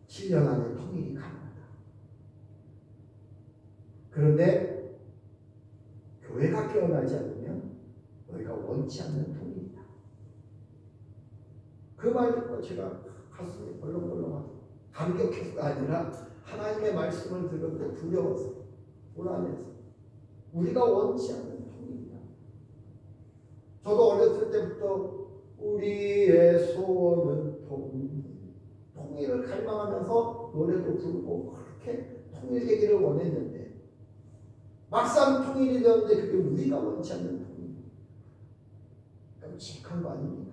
7년 안에 통일이 가능하다. 그런데 교회가 깨어나지 않으면 너희가 원치 않는 통일이다. 그 말 듣고 제가 가슴이 벌렁벌렁하고 감격해서가 아니라 하나님의 말씀을 들었는데 두려워서, 불안해서, 우리가 원치 않는 통일이다. 저도 어렸을 때부터 우리의 소원은 통일을 갈망하면서 노래도 부르고 그렇게 통일되기를 원했는데 막상 통일이 되었는데 그게 우리가 원치 않는 통일. 끔찍한 거 아닙니까?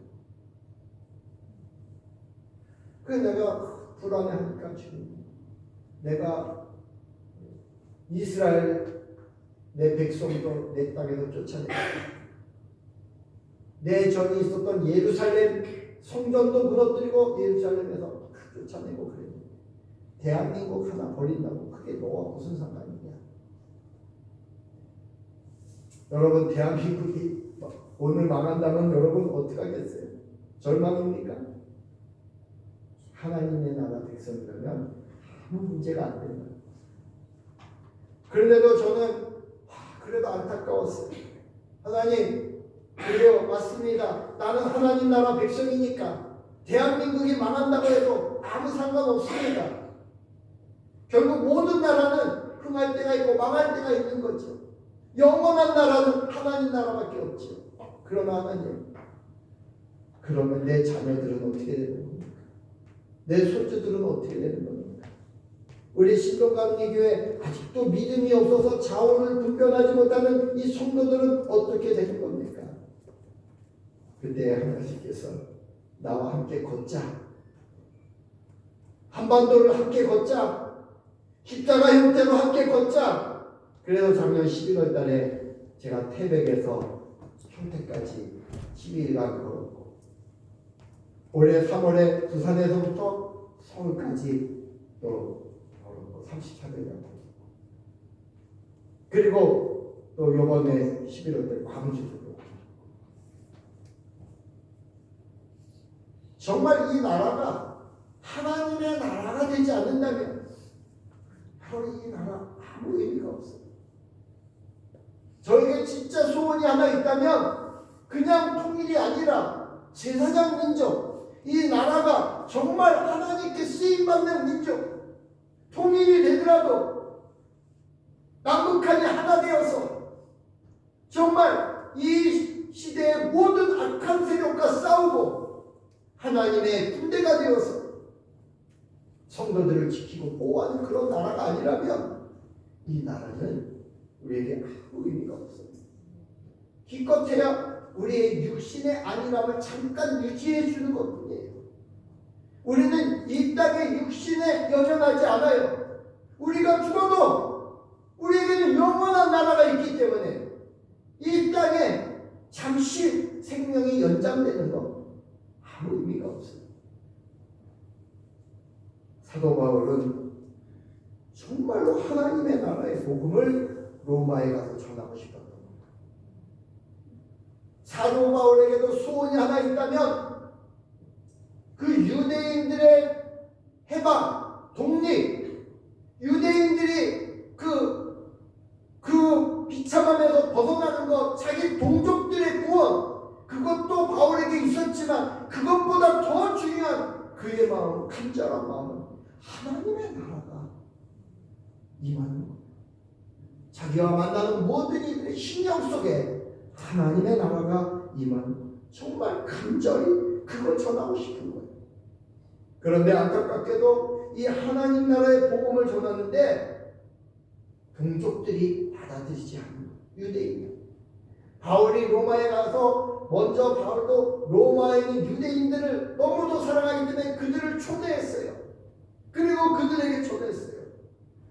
그래서 내가 불안해하니까 지금 내가 이스라엘 내 백성도 내 땅에서 쫓아내고 내 전에 있었던 예루살렘 성전도 무너뜨리고 예루살렘에서 쫓아내고 그랬는데 대한민국 하나 버린다고 그게 너와 무슨 상관이냐? 여러분, 대한민국이 오늘 망한다면 여러분 어떻게 하겠어요? 절망입니까? 하나님의 나라 백성이라면 아무 문제가 안 된다. 그런데도 저는 그래도 안타까웠어요. 하나님, 그래요, 맞습니다. 나는 하나님 나라 백성이니까 대한민국이 망한다고 해도 아무 상관없습니다. 결국 모든 나라는 흥할 때가 있고 망할 때가 있는 거죠. 영원한 나라는 하나님 나라밖에 없죠. 그러나 하나님, 그러면 내 자녀들은 어떻게 되는 겁니까? 내 손주들은 어떻게 되는 겁니까? 우리 신동강리교회 아직도 믿음이 없어서 자원을 분별하지 못하는 이 성도들은 어떻게 되는 겁니까? 그때 하나님께서 나와 함께 걷자. 한반도를 함께 걷자. 십자가 형태로 함께 걷자. 그래서 작년 11월 달에 제가 태백에서 평택까지 12일간 걸었고, 올해 3월에 부산에서부터 서울까지 또 34일간 걸었고, 그리고 또 이번에 11월 달 광주도. 정말 이 나라가 하나님의 나라가 되지 않는다면 바로 이 나라 아무 의미가 없어요. 저에게 진짜 소원이 하나 있다면 그냥 통일이 아니라 제사장 민족, 이 나라가 정말 하나님께 쓰임받는 민족, 통일이 되더라도 남북한이 하나 되어서 정말 이 시대의 모든 악한 세력과 싸우고 하나님의 군대가 되어서 성도들을 지키고 보호하는 그런 나라가 아니라면 이 나라는 우리에게 아무 의미가 없어요. 기껏해야 우리의 육신의 안일함을 잠깐 유지해 주는 것뿐이에요. 우리는 이 땅의 육신에 연연하지 않아요. 우리가 죽어도 우리에게는 영원한 나라가 있기 때문에 이 땅에 잠시 생명이 연장되는 거 아무 의미가 없어요. 사도 바울은 정말로 하나님의 나라의 복음을 로마에 가서 전하고 싶었던 겁니다. 사도 바울에게도 소원이 하나 있다면 그 유대인들의 해방, 독립, 유대인들이 그 비참함에서 벗어나는 것, 자기 동족들의 구원, 그것도 바울에게 있었지만 그것보다 더 중요한 그의 마음, 간절한 마음은 하나님의 나라가 임하는 것. 자기와 만나는 모든 이들의 신령 속에 하나님의 나라가 임하는 것. 정말 간절히 그걸 전하고 싶은 거예요. 그런데 안타깝게도 이 하나님 나라의 복음을 전하는데 동족들이 받아들이지 않는 거예요. 유대인들. 바울이 로마에 가서 먼저 바울도 로마에 있는 유대인들을 너무도 사랑하기 때문에 그들을 초대했어요. 그리고 그들에게 초대했어요.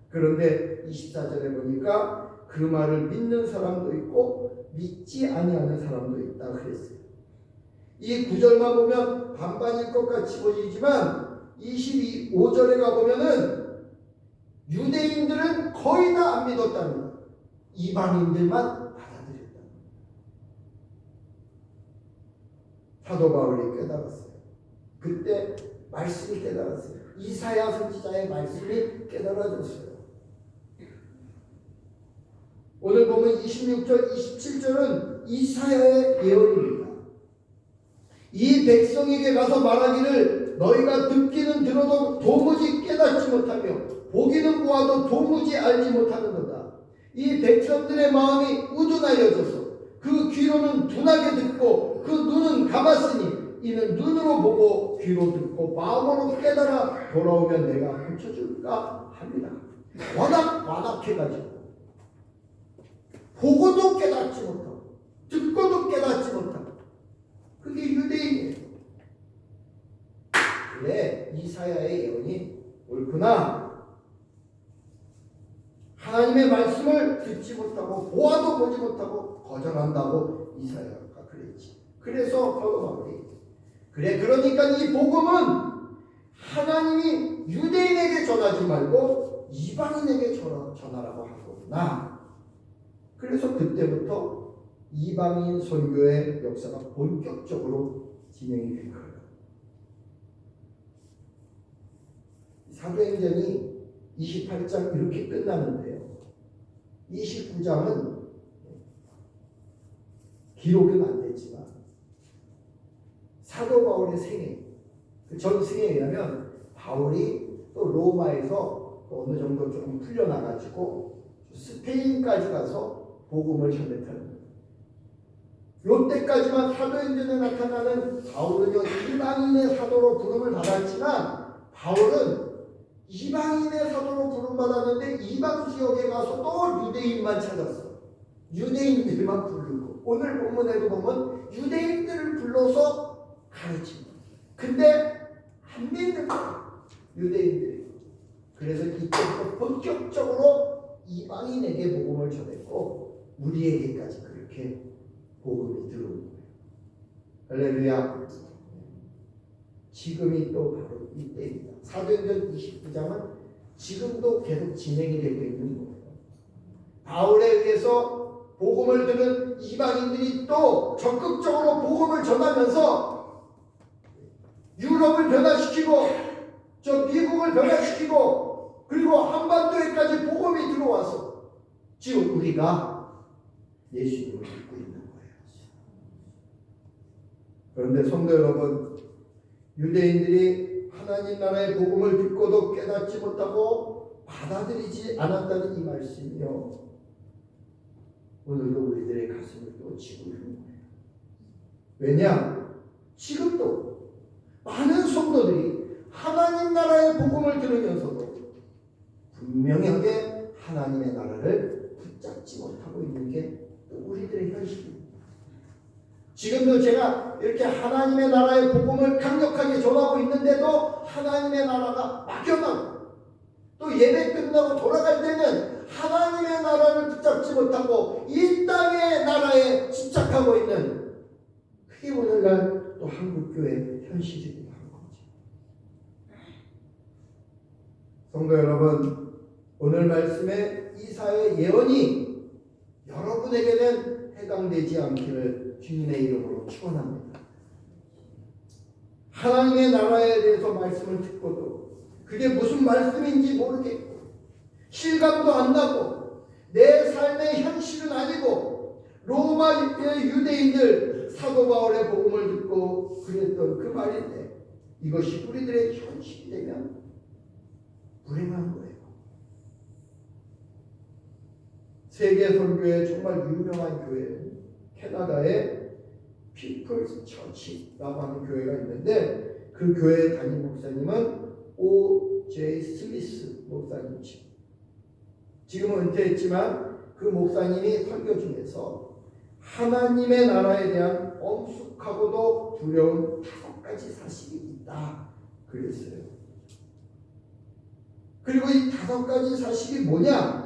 그런데 24절에 보니까 그 말을 믿는 사람도 있고 믿지 아니하는 사람도 있다 그랬어요. 이 9절만 보면 반반일 것 같이 보이지만 25절에 가보면은 유대인들은 거의 다 안 믿었다는 거예요. 이방인들만 받아들였다. 사도 바울이 깨달았어요. 그때 말씀이 깨달았어요. 이사야 선지자의 말씀이 깨달아졌어요. 오늘 보면 26절, 27절은 이사야의 예언입니다. 이 백성에게 가서 말하기를 너희가 듣기는 들어도 도무지 깨닫지 못하며 보기는 보아도 도무지 알지 못하는도다. 이 백성들의 마음이 우둔하여져서 그 귀로는 둔하게 듣고 그 눈은 감았으니 이는 눈으로 보고 귀로 듣고 마음으로 깨달아 돌아오면 내가 고쳐줄까 합니다. 워낙 완악해가지고 보고도 깨닫지 못하고 듣고도 깨닫지 못하고 그게 유대인이에요. 그래 이사야의 예언이 옳구나. 하나님의 말씀을 듣지 못하고 보아도 보지 못하고 거절한다고 이사야가 그랬지. 그래서 사도 바울이 그래 그러니까 이 복음은 하나님이 유대인에게 전하지 말고 이방인에게 전하라고 한 거구나. 그래서 그때부터 이방인 선교의 역사가 본격적으로 진행이 된 거예요. 사도행전이 28장 이렇게 끝나는데요. 29장은 기록은 안 됐지만 사도 바울의 생애, 그 전승에 의하면 바울이 또 로마에서 또 어느 정도 조금 풀려나가지고 스페인까지 가서 복음을 전했다는 거예요. 이때까지만 사도행전에 나타나는 바울은요 이방인의 사도로 부름을 받았지만 바울은 이방인의 사도로 부름받았는데 이방 지역에 가서 또 유대인만 찾았어. 유대인들만 부르고 오늘 본문에도 보면 유대인들을 불러서 가르치고 근데 안 믿는 거야 유대인들이. 그래서 이때부터 본격적으로 이방인에게 복음을 전했고 우리에게까지 그렇게 복음이 들어오는 거예요. 할렐루야. 지금이 또 바로 이때입니다. 사도행전 29장은 지금도 계속 진행이 되고 있는 거예요. 바울에 의해서 복음을 들은 이방인들이 또 적극적으로 복음을 전하면서 유럽을 변화시키고 저 미국을 변화시키고 그리고 한반도에까지 복음이 들어와서 지금 우리가 예수님을 믿고 있는 거예요. 그런데 성도 여러분, 유대인들이 하나님 나라의 복음을 듣고도 깨닫지 못하고 받아들이지 않았다는 이 말씀이요 오늘도 우리들의 가슴을 또 치고 있는 거예요. 왜냐? 지금도 많은 성도들이 하나님 나라의 복음을 들으면서도 분명하게 하나님의 나라를 붙잡고 붙잡지 못하고 있는 게 또 우리들의 현실입니다. 지금도 제가 이렇게 하나님의 나라의 복음을 강력하게 전하고 있는데도 하나님의 나라가 막혀가고, 또 예배 끝나고 돌아갈 때는 하나님의 나라를 붙잡지 못하고 이 땅의 나라에 집착하고 있는, 그게 오늘날 또 한국교회의 현실이기도 한 거죠. 성도 여러분, 오늘 말씀의 이사의 예언이 여러분에게는 해당되지 않기를 주님의 이름으로 축원합니다. 하나님의 나라에 대해서 말씀을 듣고도 그게 무슨 말씀인지 모르겠고 실감도 안 나고 내 삶의 현실은 아니고 로마의 유대인들 사도 바울의 복음을 듣고 그랬던 그 말인데 이것이 우리들의 현실이 되면 불행한 거예요. 세계 선교의 정말 유명한 교회는 캐나다의 피플스 처치라고 하는 교회가 있는데 그 교회 담임 목사님은 O.J. 스미스 목사님이시고 지금은 은퇴했지만 그 목사님이 설교 중에서 하나님의 나라에 대한 엄숙하고도 두려운 5가지 사실이 있다 그랬어요. 그리고 이 5가지 사실이 뭐냐?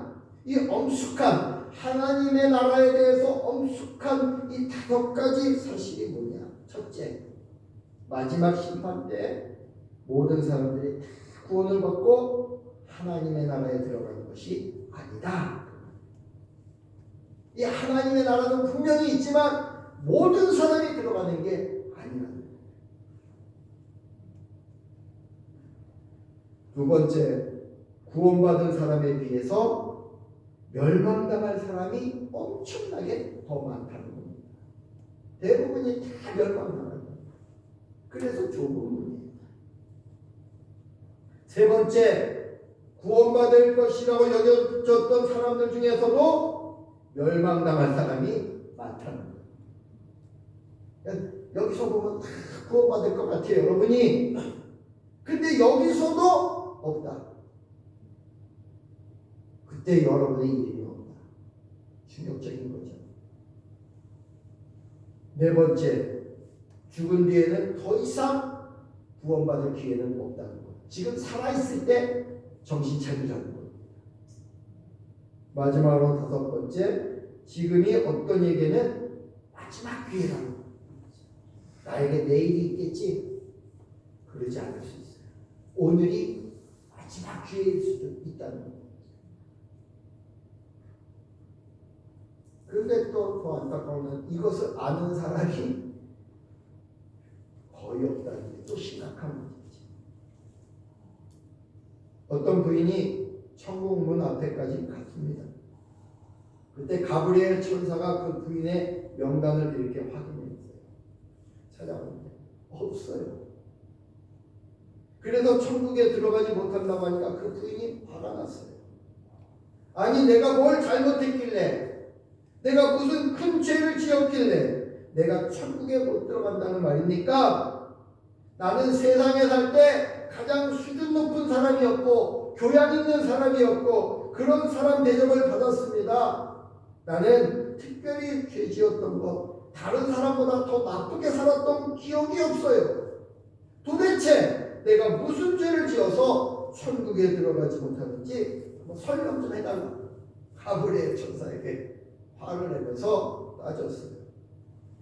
이 엄숙한 하나님의 나라에 대해서 엄숙한 이 5가지 사실이 뭐냐? 첫째, 마지막 심판 때 모든 사람들이 다 구원을 받고 하나님의 나라에 들어가는 것이 아니다. 이 하나님의 나라는 분명히 있지만 모든 사람이 들어가는 게 아니라는 거예요. 두 번째, 구원받은 사람에 비해서 멸망당할 사람이 엄청나게 더 많다는 겁니다. 대부분이 다 멸망당할 겁니다. 그래서 좁은 문이에요. 세 번째, 구원받을 것이라고 여겨졌던 사람들 중에서도 멸망당할 사람이 많다는 거예요. 여기서 보면 다 구원받을 것 같아요, 여러분이. 근데 여기서도 없다. 그때 여러분의 이름이 없다. 충격적인 거죠. 네 번째, 죽은 뒤에는 더 이상 구원받을 기회는 없다는 것. 지금 살아있을 때 정신 차리자는 겁니다. 마지막으로 5번째, 지금이 어떤 에게는 마지막 기회라는 겁니다. 나에게 내일이 있겠지? 그러지 않을 수 있어요. 오늘이 마지막 기회일 수도 있다는 겁니다. 그런데 또 더 안타까운 건 이것을 아는 사람이 거의 없다는 게 또 심각한 문제지. 어떤 부인이 천국 문 앞에까지 갔습니다. 그때 가브리엘 천사가 그 부인의 명단을 이렇게 확인했어요. 찾아봤는데 없어요. 그래서 천국에 들어가지 못한다고 하니까 그 부인이 화가 났어요. 아니 내가 뭘 잘못했길래, 내가 무슨 큰 죄를 지었길래 내가 천국에 못 들어간다는 말입니까? 나는 세상에 살 때 가장 수준 높은 사람이었고 교양 있는 사람이었고 그런 사람 대접을 받았습니다. 나는 특별히 죄 지었던 것, 다른 사람보다 더 나쁘게 살았던 기억이 없어요. 도대체 내가 무슨 죄를 지어서 천국에 들어가지 못하는지 설명 좀 해달라. 가브리엘 천사에게 화를 내면서 따졌어요.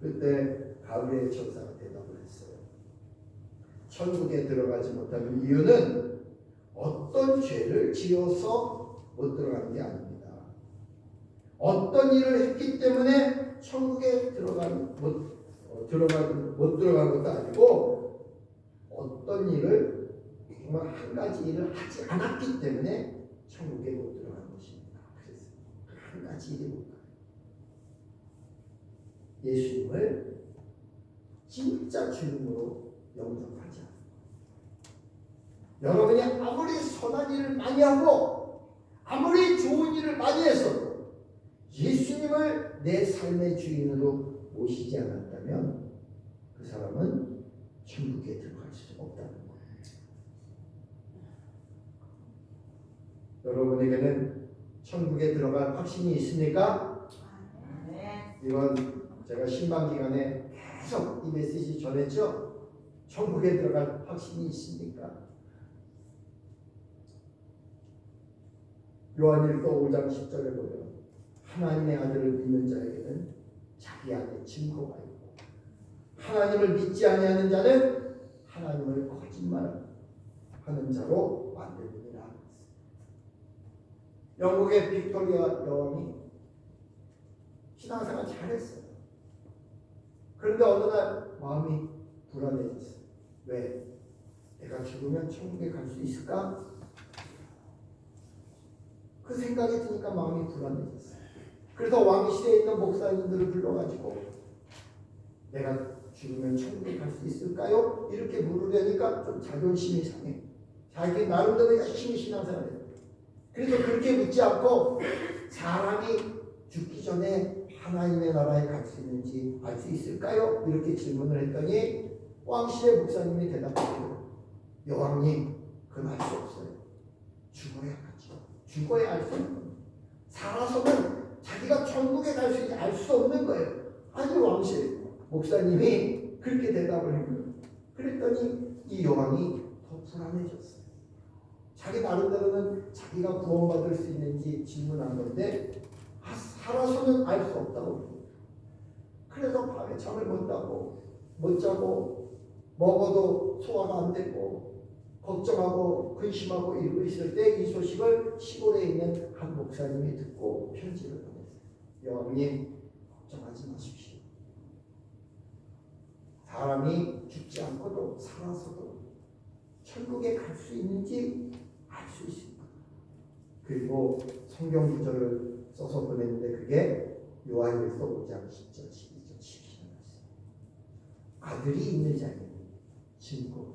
그때 가브리엘 천사가 대답을 했어요. 천국에 들어가지 못하는 이유는 어떤 죄를 지어서 못 들어가는 게 아닙니다. 어떤 일을 했기 때문에 천국에 못 들어간 것도 아니고 어떤 일을 정말 한 가지 일을 하지 않았기 때문에 천국에 못 들어간 것입니다. 그래서 한 가지 일이 뭘까요? 예수님을 진짜 주님으로 영접하지 않는 거예요. 여러분이 아무리 선한 일을 많이 하고 아무리 좋은 일을 많이 했어도 예수님을 내 삶의 주인으로 모시지 않았다면 그 사람은 천국에 들어갈 수 없다는 거예요. 여러분에게는 천국에 들어갈 확신이 있습니까? 이건 제가 신방 기간에 계속 이 메시지 전했죠. 천국에 들어갈 확신이 있습니까? 요한일서 5장 10절에 보면 하나님의 아들을 믿는 자에게는 자기 안에 증거가 있고 하나님을 믿지 아니하는 자는 하나님을 거짓말하는 자로 만들리라. 영국의 빅토리아 여왕이 신앙생활 잘했어요. 그런데 어느 날 마음이 불안해졌어요. 왜? 내가 죽으면 천국에 갈 수 있을까? 그 생각이 드니까 마음이 불안해졌어요. 그래서 왕실에 있는 목사님들을 불러가지고 내가 죽으면 천국에 갈 수 있을까요? 이렇게 물으려니까 좀 자존심이 상해. 자기 나름대로 열심히 신앙생활해요. 그래서 그렇게 묻지 않고 사람이 죽기 전에 하나님의 나라에 갈 수 있는지 알 수 있을까요? 이렇게 질문을 했더니 왕실의 목사님이 대답하고 여왕님 그건 알 수 없어요. 죽어야 하죠. 죽어야 알 수 없는 거예요. 살아서는 자기가 천국에 갈 수 있는지 알 수 없는 거예요. 아니 왕실 목사님이 그렇게 대답을 한 거예요. 그랬더니 이 여왕이 더 불안해졌어요. 자기 나름대로는 자기가 구원받을 수 있는지 질문한 건데 살아서는 알 수 없다고. 그래서 밤에 잠을 못 자고 먹어도 소화가 안 되고 걱정하고 근심하고 이러고 있을 때 이 소식을 시골에 있는 한 목사님이 듣고 편지를 보냈어요. 여왕님 걱정하지 마십시오. 사람이 죽지 않고도 살아서도 천국에 갈 수 있는지 알 수 있습니다. 그리고 성경 구절을 써서 보냈는데 그게 요한일서 5장 10절 12절 12절 아들이 있는 자에게는 증거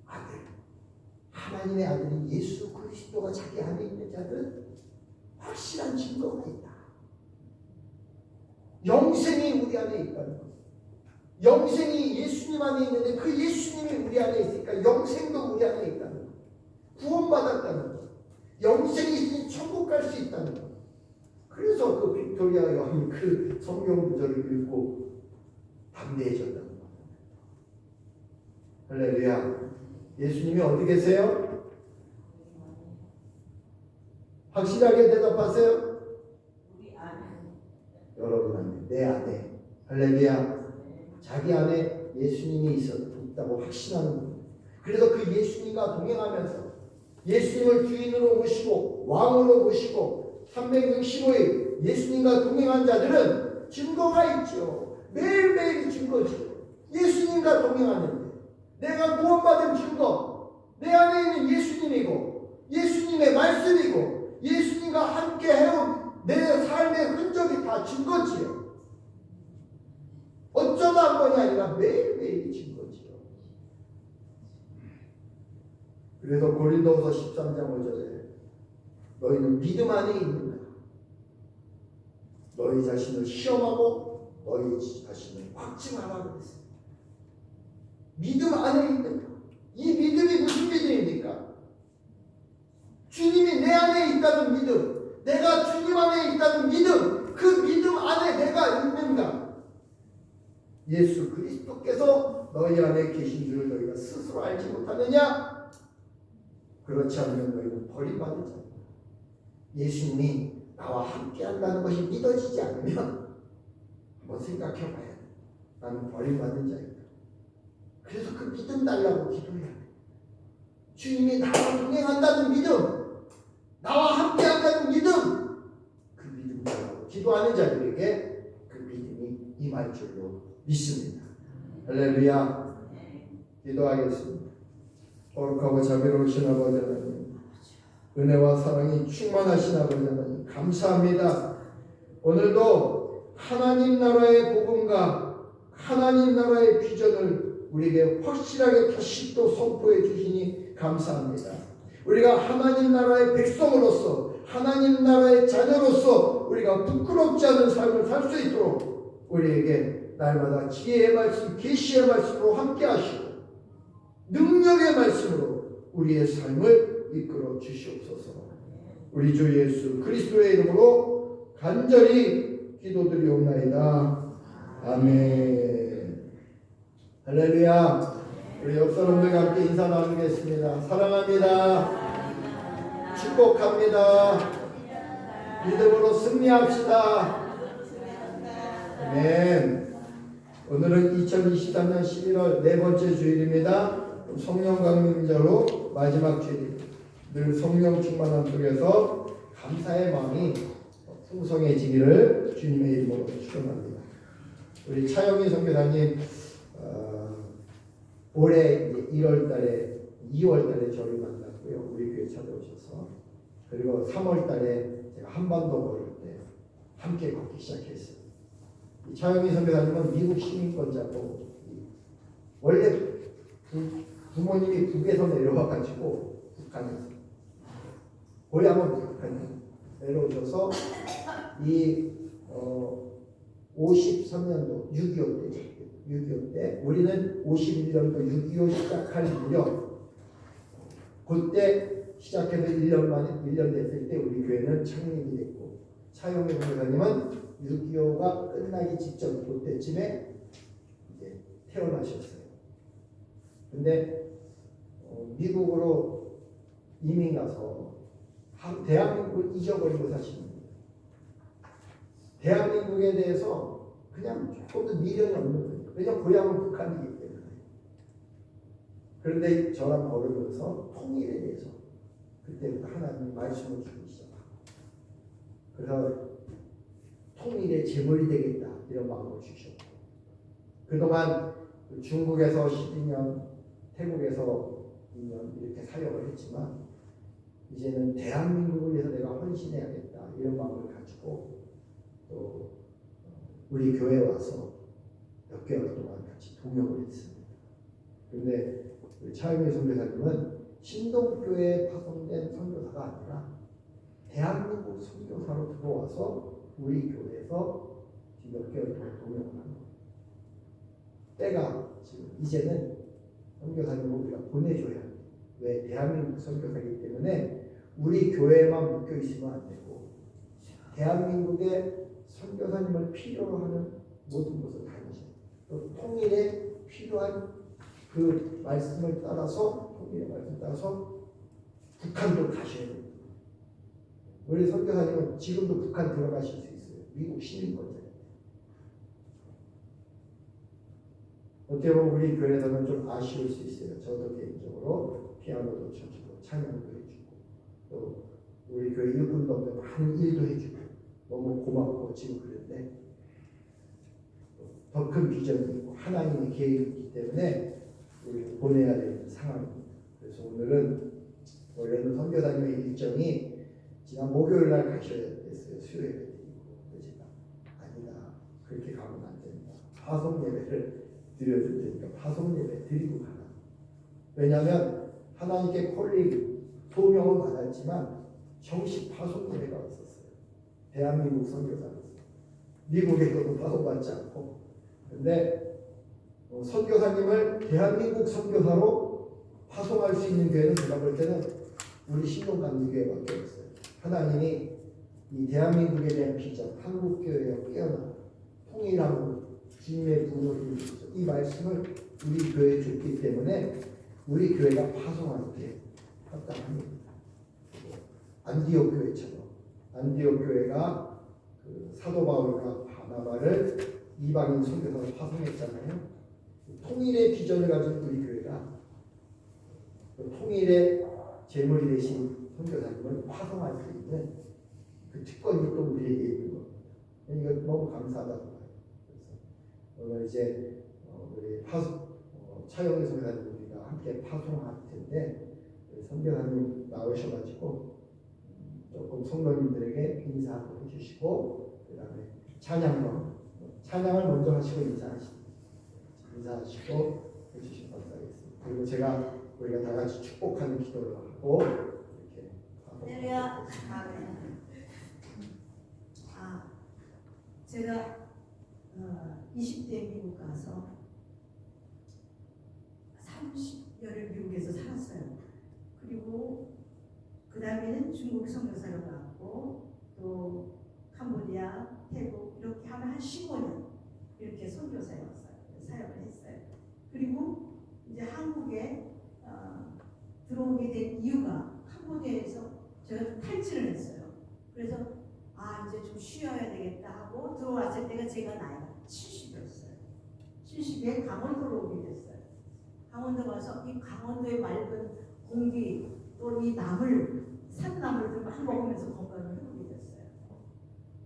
아들 하나님의 아들인 예수 그리스도가 자기 안에 있는 자들은 확실한 증거가 있다. 영생이 우리 안에 있다는 것. 영생이 예수님 안에 있는데 그 예수님이 우리 안에 있으니까 영생도 우리 안에 있다는 것. 구원받았다는 것. 영생이 있으니 천국 갈 수 있다는 것. 그래서 그 빅토리아 여왕이 그 성경 구절을 읽고 담대해졌다는 것. 할렐루야. 예수님이 어디 계세요? 확실하게 대답하세요.
우리 안에.
여러분 안에, 내 안에. 할렐루야. 자기 안에 예수님이 있다고 확신하는 겁니다. 그래서 그 예수님과 동행하면서 예수님을 주인으로 모시고 왕으로 모시고 365일 예수님과 동행한 자들은 증거가 있죠. 매일매일이 증거죠. 예수님과 동행하는데 내가 구원받은 증거, 내 안에 있는 예수님이고 예수님의 말씀이고 예수님과 함께 해온 내 삶의 흔적이 다 증거지요. 어쩌다 한 번이 아니라 매일매일이 증거지요. 그래서 고린도후서 13장 5절에 너희는 믿음 안에 있는가? 너희 자신을 시험하고 너희 자신을 확증하라 그랬어요. 믿음 안에 있는가? 이 믿음이 무슨 믿음입니까? 주님이 내 안에 있다는 믿음, 내가 주님 안에 있다는 믿음, 그 믿음 안에 내가 있는가? 예수 그리스도께서 너희 안에 계신 줄을 너희가 스스로 알지 못하느냐? 그렇지 않으면 너희는 버림받은 자다. 예수님이 나와 함께 한다는 것이 믿어지지 않으면 한번 생각해 봐야 돼. 나는 버림받은 자이다. 그래서 그 믿음 달라고 기도해야 돼. 주님이 나와 동행한다는 믿음, 나와 함께 한다는 믿음, 그 믿음 달라고 기도하는 자들에게 그 믿음이 임할 줄로 믿습니다. 할렐루야. 기도하겠습니다. 거룩하고 자비로우신 아버지 하나님, 은혜와 사랑이 충만하신 아버지 하나님 감사합니다. 오늘도 하나님 나라의 복음과 하나님 나라의 비전을 우리에게 확실하게 다시 또 선포해 주시니 감사합니다. 우리가 하나님 나라의 백성으로서 하나님 나라의 자녀로서 우리가 부끄럽지 않은 삶을 살 수 있도록 우리에게 날마다 지혜의 말씀, 계시의 말씀으로 함께 하시고 능력의 말씀으로 우리의 삶을 이끌어 주시옵소서. 우리 주 예수 그리스도의 이름으로 간절히 기도드리옵나이다. 아멘. 할렐루야. 우리 옆 사람들과 함께 인사 나누겠습니다. 사랑합니다. 축복합니다. 믿음으로 승리합시다. 아멘. 오늘은 2023년 11월 네 번째 주일입니다. 성령 강림절로 마지막 주일. 늘 성령 충만함 속에서 감사의 마음이 풍성해지기를 주님의 이름으로 축원합니다. 우리 차영희 선교사님 올해 1월달에 2월달에 저를 만났고요. 우리 교회 찾아오셔서 그리고 3월달에 제가 한반도 걸을 때 함께 걷기 시작했어요. 이 차영희 선교사님은 미국 시민권자고 원래 부모님이 북에서 내려와가지고 북한에서 고향은 북한에 내려오셔서 이 53년도 6.25 때 우리는 51년도 6.25 시작할 무렵 그때 시작해서 1년 만에 1년 됐을 때 우리 교회는 창립이 됐고 차용희 선교사님은 6.25가 끝나기 직전 그때쯤에 이제 태어나셨어요. 근데 미국으로 이민 가서 대한민국을 잊어버리고 사시는 거예요. 대한민국에 대해서 그냥 조금도 미련이 없는 거예요. 왜냐하면 고향은 북한이기 때문에. 그런데 저랑 걸으면서 통일에 대해서 그때부터 하나님 말씀을 주기 시작하고 그래서 통일의 제물이 되겠다 이런 마음을 주셨고 그동안 중국에서 12년 태국에서 2년 이렇게 사역을 했지만 이제는 대한민국을 위해서 내가 헌신해야겠다 이런 마음을 가지고 또 우리 교회에 와서 몇 개월 동안 같이 동역을 했습니다. 그런데 우리 차영희 선교사님은 신동교회에 파송된 선교사가 아니라 대한민국 선교사로 들어와서 우리 교회에서 지금 몇 개월 동안 동역을 한 거예요. 때가 지금 이제는 선교사님을 우리가 보내줘야 해요. 왜? 대한민국 선교사이기 때문에 우리 교회에만 묶여 있으면 안 되고 대한민국의 선교사님을 필요로 하는 모든 곳을 다니셔야 또 통일에 필요한 그 말씀을 따라서 통일의 말씀 따라서 북한도 가셔야 됩니다. 우리 선교사님은 지금도 북한 들어가실 수 있어요. 미국 시민권자예요. 어떻게 보면 우리 교회에서는 좀 아쉬울 수 있어요. 저도 개인적으로 피아노도 쳐주고 찬양도 해주고 또 우리 교회 일꾼도 없는 많은 일도 해주고 너무 고맙고 지금 그런데 더 큰 비전이 있고 하나님의 계획이 있기 때문에 우리 보내야 되는 상황입니다. 그래서 오늘은 원래는 선교사님의 일정이 지난 목요일 날 가셔야 됐어요. 수요일에 드리고 제가 아니다. 그렇게 가면 안 된다. 파송 예배를 드려줄 테니까 파송 예배 드리고 가라. 왜냐하면 하나님께 콜링 소명은 받았지만 정식 파송 예배가 없었어요. 대한민국 선교사로서 미국에서도 파송받지 않고 그런데 선교사님을 대한민국 선교사로 파송할 수 있는 교회는 제가 볼 때는 우리 신동강리교회밖에 없어요. 하나님이 이 대한민국에 대한 비전, 한국교회가 깨어나 통일하고 주님의 부흥을 이루셔서 이 말씀을 우리 교회에 줬기 때문에 우리 교회가 파송할 때 합당합니다. 안디옥 교회처럼 안디옥 교회가 그 사도 바울과 바나바를 이방인 선교사로 파송했잖아요. 통일의 비전을 가진 우리 교회가 통일의 제물이 되신 선교사님을 파송할 수 있는 그 특권이 또 우리에게 있는 겁니다. 이거 너무 감사하다고 봐요. 그래서 오늘 이제 우리 차영희 선교사님 우리가 함께 파송할 텐데 선교사님 나오셔가지고 조금 성도님들에게 인사하고 해주시고 그 다음에 찬양을 먼저 하시고 인사하시고 해주시면 감사하겠습니다. 그리고 우리가 다 같이 축복하는 기도를 하고 이렇게
할렐루야. 제가 20대 미국 가서 30년을 미국에서 살았어요. 그리고
그 다음에는 중국 선교사로 갔고 또 캄보디아, 태국 이렇게 하면 한 15년 이렇게 선교사였어요. 사역을 했어요. 그리고 이제 한국에 들어오게 된 이유가 캄보디아에서 제가 탈출을 했어요. 그래서 이제 좀 쉬어야 되겠다 하고 들어왔을 때가 제가 나이가 70이었어요. 70에 강원도로 오게 됐어요. 강원도 가서 이 강원도의 맑은 공기 또 이 나물 산나물들 막 먹으면서 건강을 회복이 됐어요.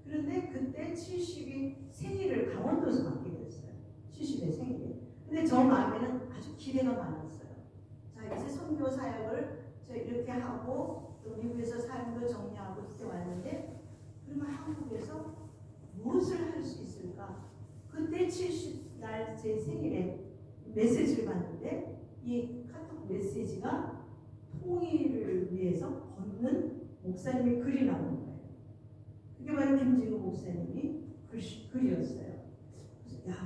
그런데 그때 70이 생일을 강원도에서 맞게 됐어요. 70의 생일에. 근데 저 마음에는 아주 기대가 많았어요. 자, 이제 선교 사역을 저 이렇게 하고 또 미국에서 삶도 정리하고 이렇게 왔는데 그러면 한국에서 무엇을 할 수 있을까? 그때 70날 제 생일에 메시지를 받는데 이 카톡 메시지가 통일을 위해서 걷는 목사님의 글이 나오는 거예요. 그게 바로 김진우 목사님이 글이었어요. 그래서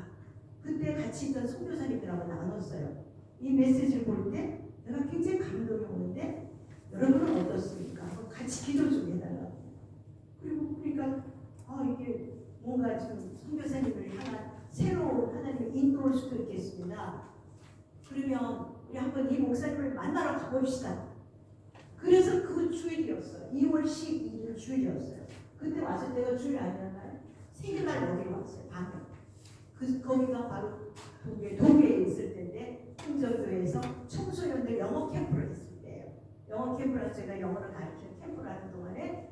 그때 같이 있던 선교사님들하고 나눴어요. 이 메시지를 볼 때 내가 굉장히 감동이 오는데 여러분은 어떻습니까? 같이 기도 좀 해달라고. 그리고 그러니까 이게 뭔가 지금 선교사님을 향한 새로운 하나님의 인도를 수도 있겠습니다. 그러면 우리 한번 이 목사님을 만나러 가봅시다. 그래서 그 주일이었어요. 2월 12일 주일이었어요. 그때 왔을 때가 주일 아니었나요? 생일날 여기 왔어요. 밤에. 거기가 바로 도계에 있을 때인데 흥정교회에서 청소년들 영어 캠프를 했을 때예요. 영어 캠프를 제가 영어를 가르치는 캠프를 하는 동안에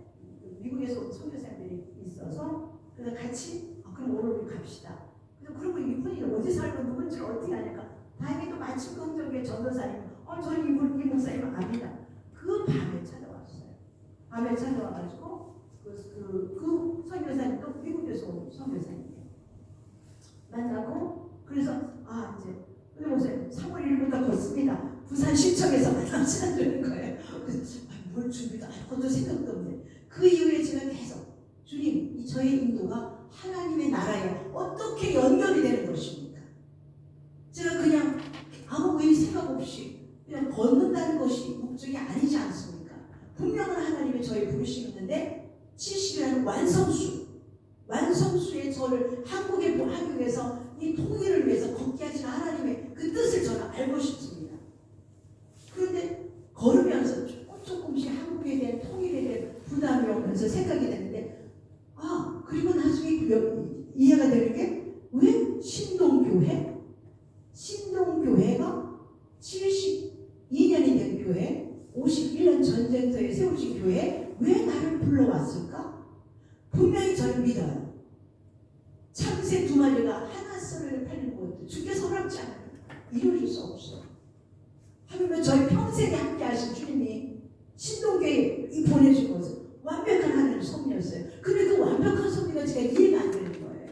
미국에서 온 선교사님들이 있어서 그래서 같이 그럼 오늘 우리 갑시다. 그리고 이분이 어디 살고 누군지 어떻게 아니까 다행히도 마침 그 흥정교회 전도사님 저는 이 목사님을 압니다. 그 밤에 찾아왔어요. 밤에 찾아와가지고 그 선교사님도 미국에서 온 선교사님이에요. 만나고 그래서 이제 근데 목사님 3월 1일부터 걷습니다. 부산 시청에서 만나시는 거예요. 그래서 뭘 준비도 안 하고 생각도 없네. 그 이후에 제가 계속 주님 저의 인도가 하나님의 나라에 어떻게 연결이 되는 것입니까? 제가 그냥 아무 생각 없이 그냥 걷는다는 것이 목적이 아니지 않습니까? 분명한 하나님의 저의 부르심이 있는데 70이라는 완성수의 저를 한국에서 이 통일을 위해서 걷게 하신 하나님의 그 뜻을 저는 알고 싶습니다. 그런데 걸으면서 조금씩 한국에 대한 통일에 대한 부담이 오면서 생각이 되는데 그리고 나중에 이해가 되는 게 왜 신동교회가 72년이 된 교회 51년 전쟁터에 세우신 교회에 왜 나를 불러왔을까? 분명히 저는 믿어요. 참새 2마리가 하나 썰을 팔리는 것도 주께서 허락지 않으면 이루어질 수 없어요. 하물며 저희 평생에 함께 하신 주님이 신동교회에 보내준 것은 완벽한 하나님 섭리였어요. 근데 그 완벽한 섭리가 제가 이해가 안 되는 거예요.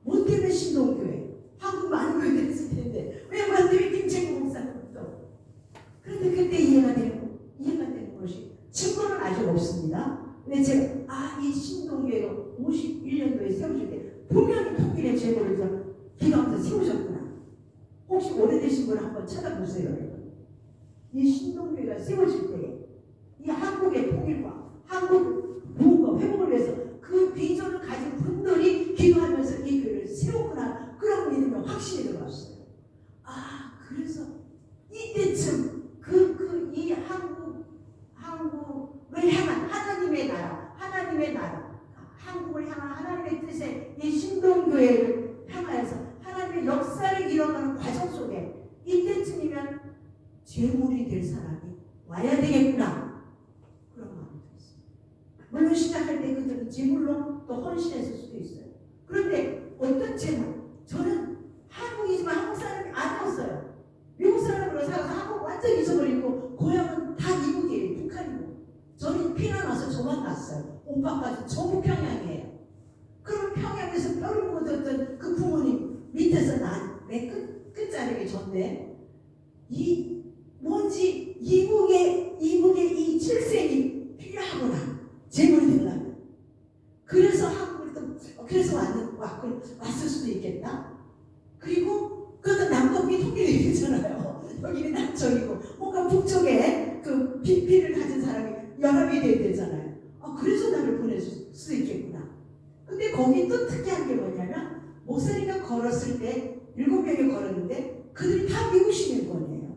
뭐 때문에 신동교회? 한국 많은 교회들이 있을 텐데 왜 만들이 김창국 목사님도? 그런데 그때 이해가 되는 것이 증거는 아직 없습니다. 근데 제가 이 신동교회가 51년도에 세워질 때 분명히 통일의 제도를 기도하면서 세우셨구나. 혹시 오래되신 분 한번 찾아보세요. 여러분. 이 신동교회가 세워질 때 이 한국의 통일과 한국 부흥과 회복을 위해서 그 비전을 가진 분들이 기도하면서 이 교회를 세웠구나. 그런 믿음이 확신이 들어왔어요. 그래서 이때쯤 이 한국을 향한 하나님의 나라 한국을 향한 하나님의 뜻에 이 신동교회를 향하여서 하나님의 역사를 이뤄가는 과정 속에 이때쯤이면 제물이 될 사람이 와야 되겠구나. 그런 마음이 들었습니다. 물론 시작할 때 그들은 제물로 또 헌신했을 수도 있어요. 그런데 어떤 제물? 저는 한국이지만 한국 사람이 아니었어요. 미국 사람으로 살아서 한국 완전히 잊어버리고 고향은 다 미국이에요. 북한이고. 저는 피난 와서 저만 갔어요. 오빠까지 전부 평양이에요. 그럼 평양에서 뼈를 묻었던 그 부모님 밑에서 내 끝자락에 전데 뭔지 이북의 이 칠생이 필요하구나. 제물이 되려면. 그래서 한국을 그래서 왔을 수도 있겠다. 그리고 그것도 남북이 통일이 되잖아요. 여기는 남쪽이고 뭔가 북쪽에 그 피를 가진 사람이 연합이 돼야 되잖아요. 그래서 나를 보내줄 수 있겠구나. 근데 거기 또 특이한 게 뭐냐면 목사님가 걸었을 때 7명이 걸었는데 그들이 다 미국 시민권이에요.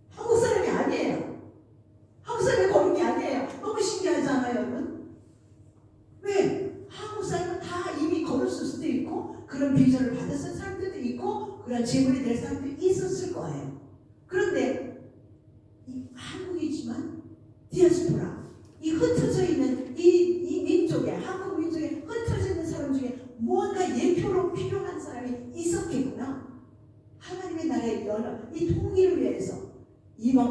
한국 사람이 아니에요. 한국 사람이 걸은 게 아니에요. 너무 신기하잖아요, 여러분. 왜? 한국 사람은 다 이미 걸었을 수도 있고 그런 비전을 받았을 사람들도 있고 그런 재물이 될 사람들이 있었을 거예요. 그런데 이 한국이지만 디아스포라, 이 흩어져 있는 이 민족에, 한국 민족에 흩어져 있는 사람 중에 무언가 예표로 필요한 사람이 있었겠구나. 하나님의 나라의 연합, 이 통일을 위해서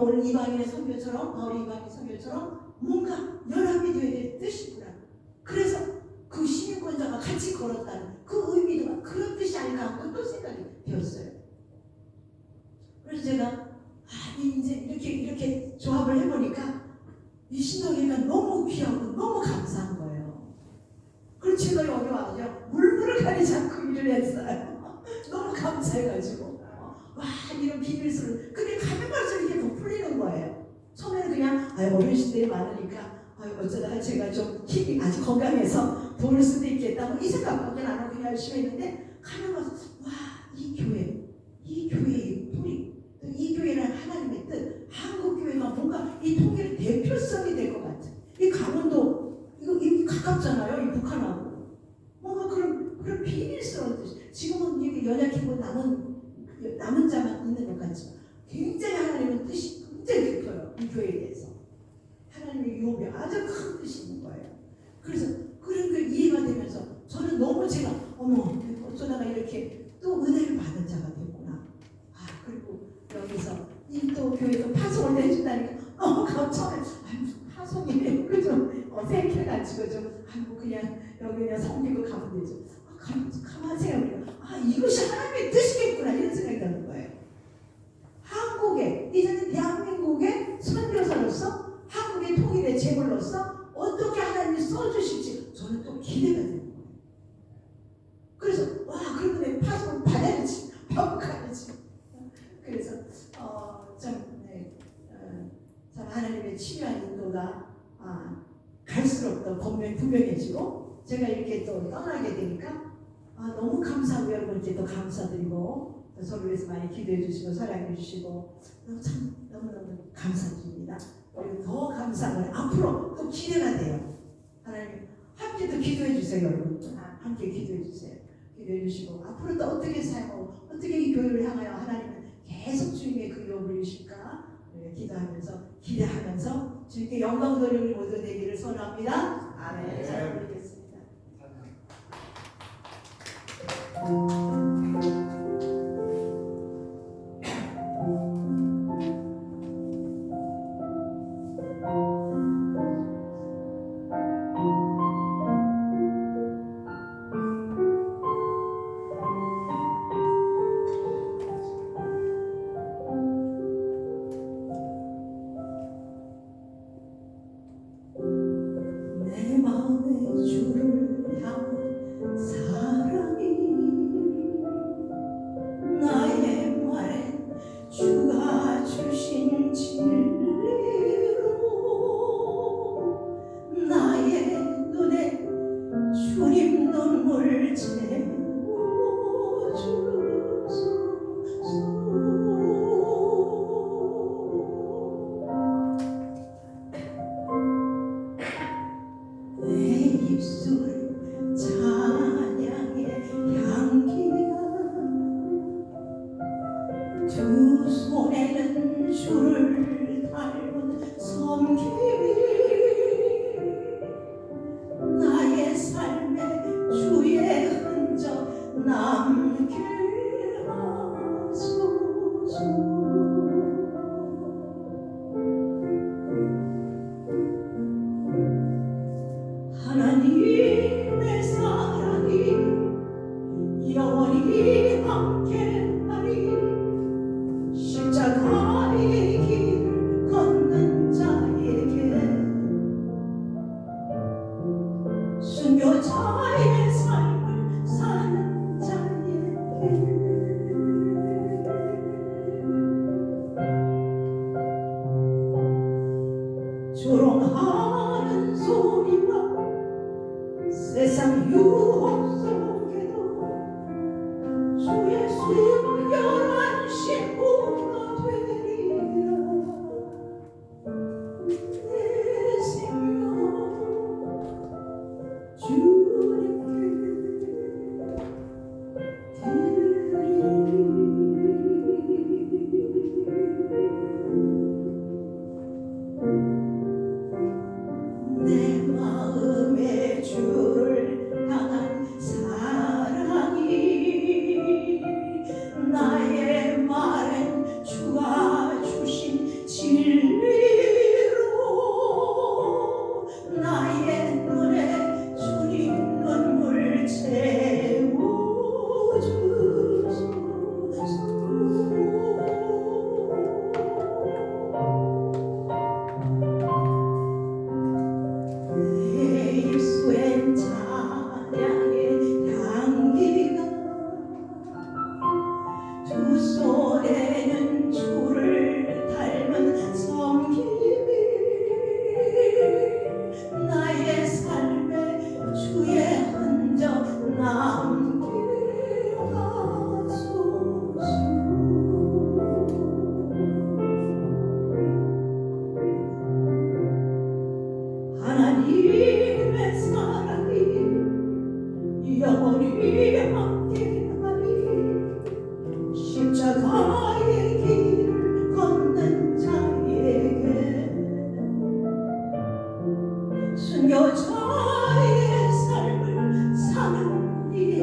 오늘 이방인의 선교처럼, 바울 이방인 선교처럼 뭔가 연합이 되어야 될 뜻이구나. 그래서 그 시민권자가 같이 걸었다는 그 의미도 그런 뜻이 아닐까 하고 또 생각이 되었어요. 그래서 제가 이제 이렇게 조합을 해보니까 이 신동이가 너무 귀하고 너무 감사한 거예요. 그래서 제가 여기 와서 물불을 가리지 않고 일을 했어요. 너무 감사해가지고 이런 비밀스러운. 근데 가면 갈수록 이게 더 풀리는 거예요. 처음에는 그냥 어르신들이 많으니까 어쩌다가 제가 좀 힘이 아직 건강해서 도울 수도 있겠다 이 생각밖에 안 하고 그냥 열심히 했는데 가면 가서 이 교회의 뿌리, 이 교회는 하나님의 뜻, 한국 교회가 뭔가 이 통일의 대표성이 될 것 같아. 이 강원도 이거 가깝잖아요, 이 북한하고. 뭔가 그런 비밀스러운 뜻. 지금은 이게 연약하고 남은 자만 있는 것 같지만 굉장히 하나님의 뜻이 굉장히 깊어요, 이 교회에 대해서. 하나님의 유업이 아주 큰 뜻이 있는 거예요. 그래서 그런 게 이해가 되면서 저는 너무 제가 어쩌다가 이렇게 또 은혜를 받은 자가 됐구나. 그리고 여기서 이 또 교회도 파송을 해준다니까 너무 감사해. 파송이래요. 그죠? 어색해가지고 좀 그냥 여기 그냥 섬기고 가면 되죠. 가만 생각해보니까 이것이 하나님의 뜻이겠구나 이런 생각이 드는 거예요. 한국에 이제는 대한민국의 선교사로서 한국의 통일의 제물로서 어떻게 하나님이 써주실지 저는 또 기대가 되는 거예요. 그래서 그러면 내 파송을 받아야지, 받아야지. 그래서 참 하나님의 치밀한 인도가 갈수록 더 분명해지고 제가 이렇게 또 떠나게 되니까 너무 감사하고 여러분께 또 감사드리고 서로 위해서 많이 기도해 주시고 사랑해 주시고 참 너무너무 감사드립니다. 그리고 더 감사한 건 앞으로 또 기대가 돼요. 하나님 함께 또 기도해 주세요, 여러분. 함께 기도해 주세요. 기도해 주시고 앞으로 또 어떻게 사용하고 어떻게 이 교회를 향하여 하나님은 계속 주님의 그 유업을 주실까 기대하면서 주님께 영광 돌림을 모두 되기를 소원합니다. 아멘. 잘 부르겠습니다. 내 마음의 주를 향한 사랑이 나의 말엔 주가 주신 진리로 나의 눈에 주님 눈물 채워주소서. 내 입술 찬양의 향기가 두 손에는 주를 닮은 섬김이 나의 삶에 주의 흔적 남게 하소서. 하나님의 사랑이 영원히 함께하리. 십자가의 길을 걷는 자에게 순교자의 삶을 사는 자에게 조롱하 주의 순결한 신부가 되리라. 내 생명 주님께 내 마음의 주를 향한 사랑이 나의 말은 주가 주신 진리로 나의 눈에 주님 눈물 채워주소서. 내 입술엔 찬양의 향기가 두 손에는 주를 닮은 섬김이 나의 삶에 주의 흔적 남게 하소서. 하나님의 사랑이 영원히 함께하리. 십자가의 길을 걷는 자에게 순교자의 삶을 사는 이에게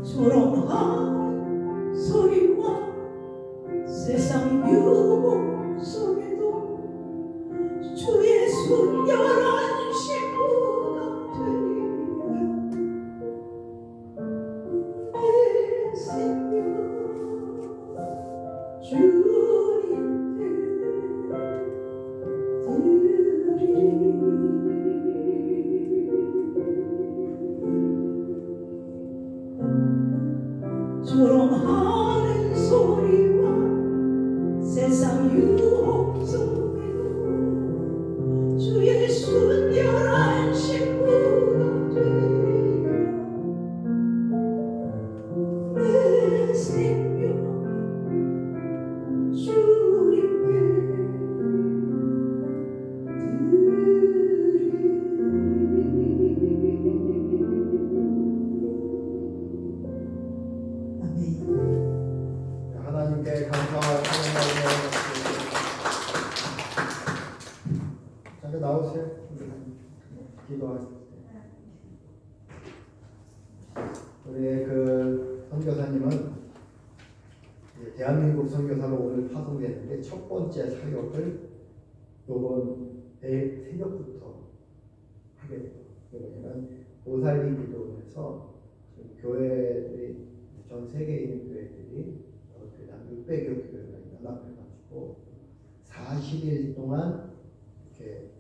조롱한 소리와 세상 유혹 속에도 주의 순결한 신부가 되리라. 내 생명 주님께 드리리. 조롱하는 소리와 세상 유혹 속에도 주의 순결한 신부가 되리라. 내 생명 주님께 드리리. 아멘.
하나님께 감사와 찬양하며 잠깐 나오세요. 기도하세요. 우리 그 선교사님은 대한민국 선교사로 오늘 파송됐는데 첫 번째 사역을 이번 새벽부터 하게 돼요. 이번에는 보살리 기도원에서 교회들이 전 세계에 있는 교회들이 한 600여 교회가 연합해가지고 40일 동안 이렇게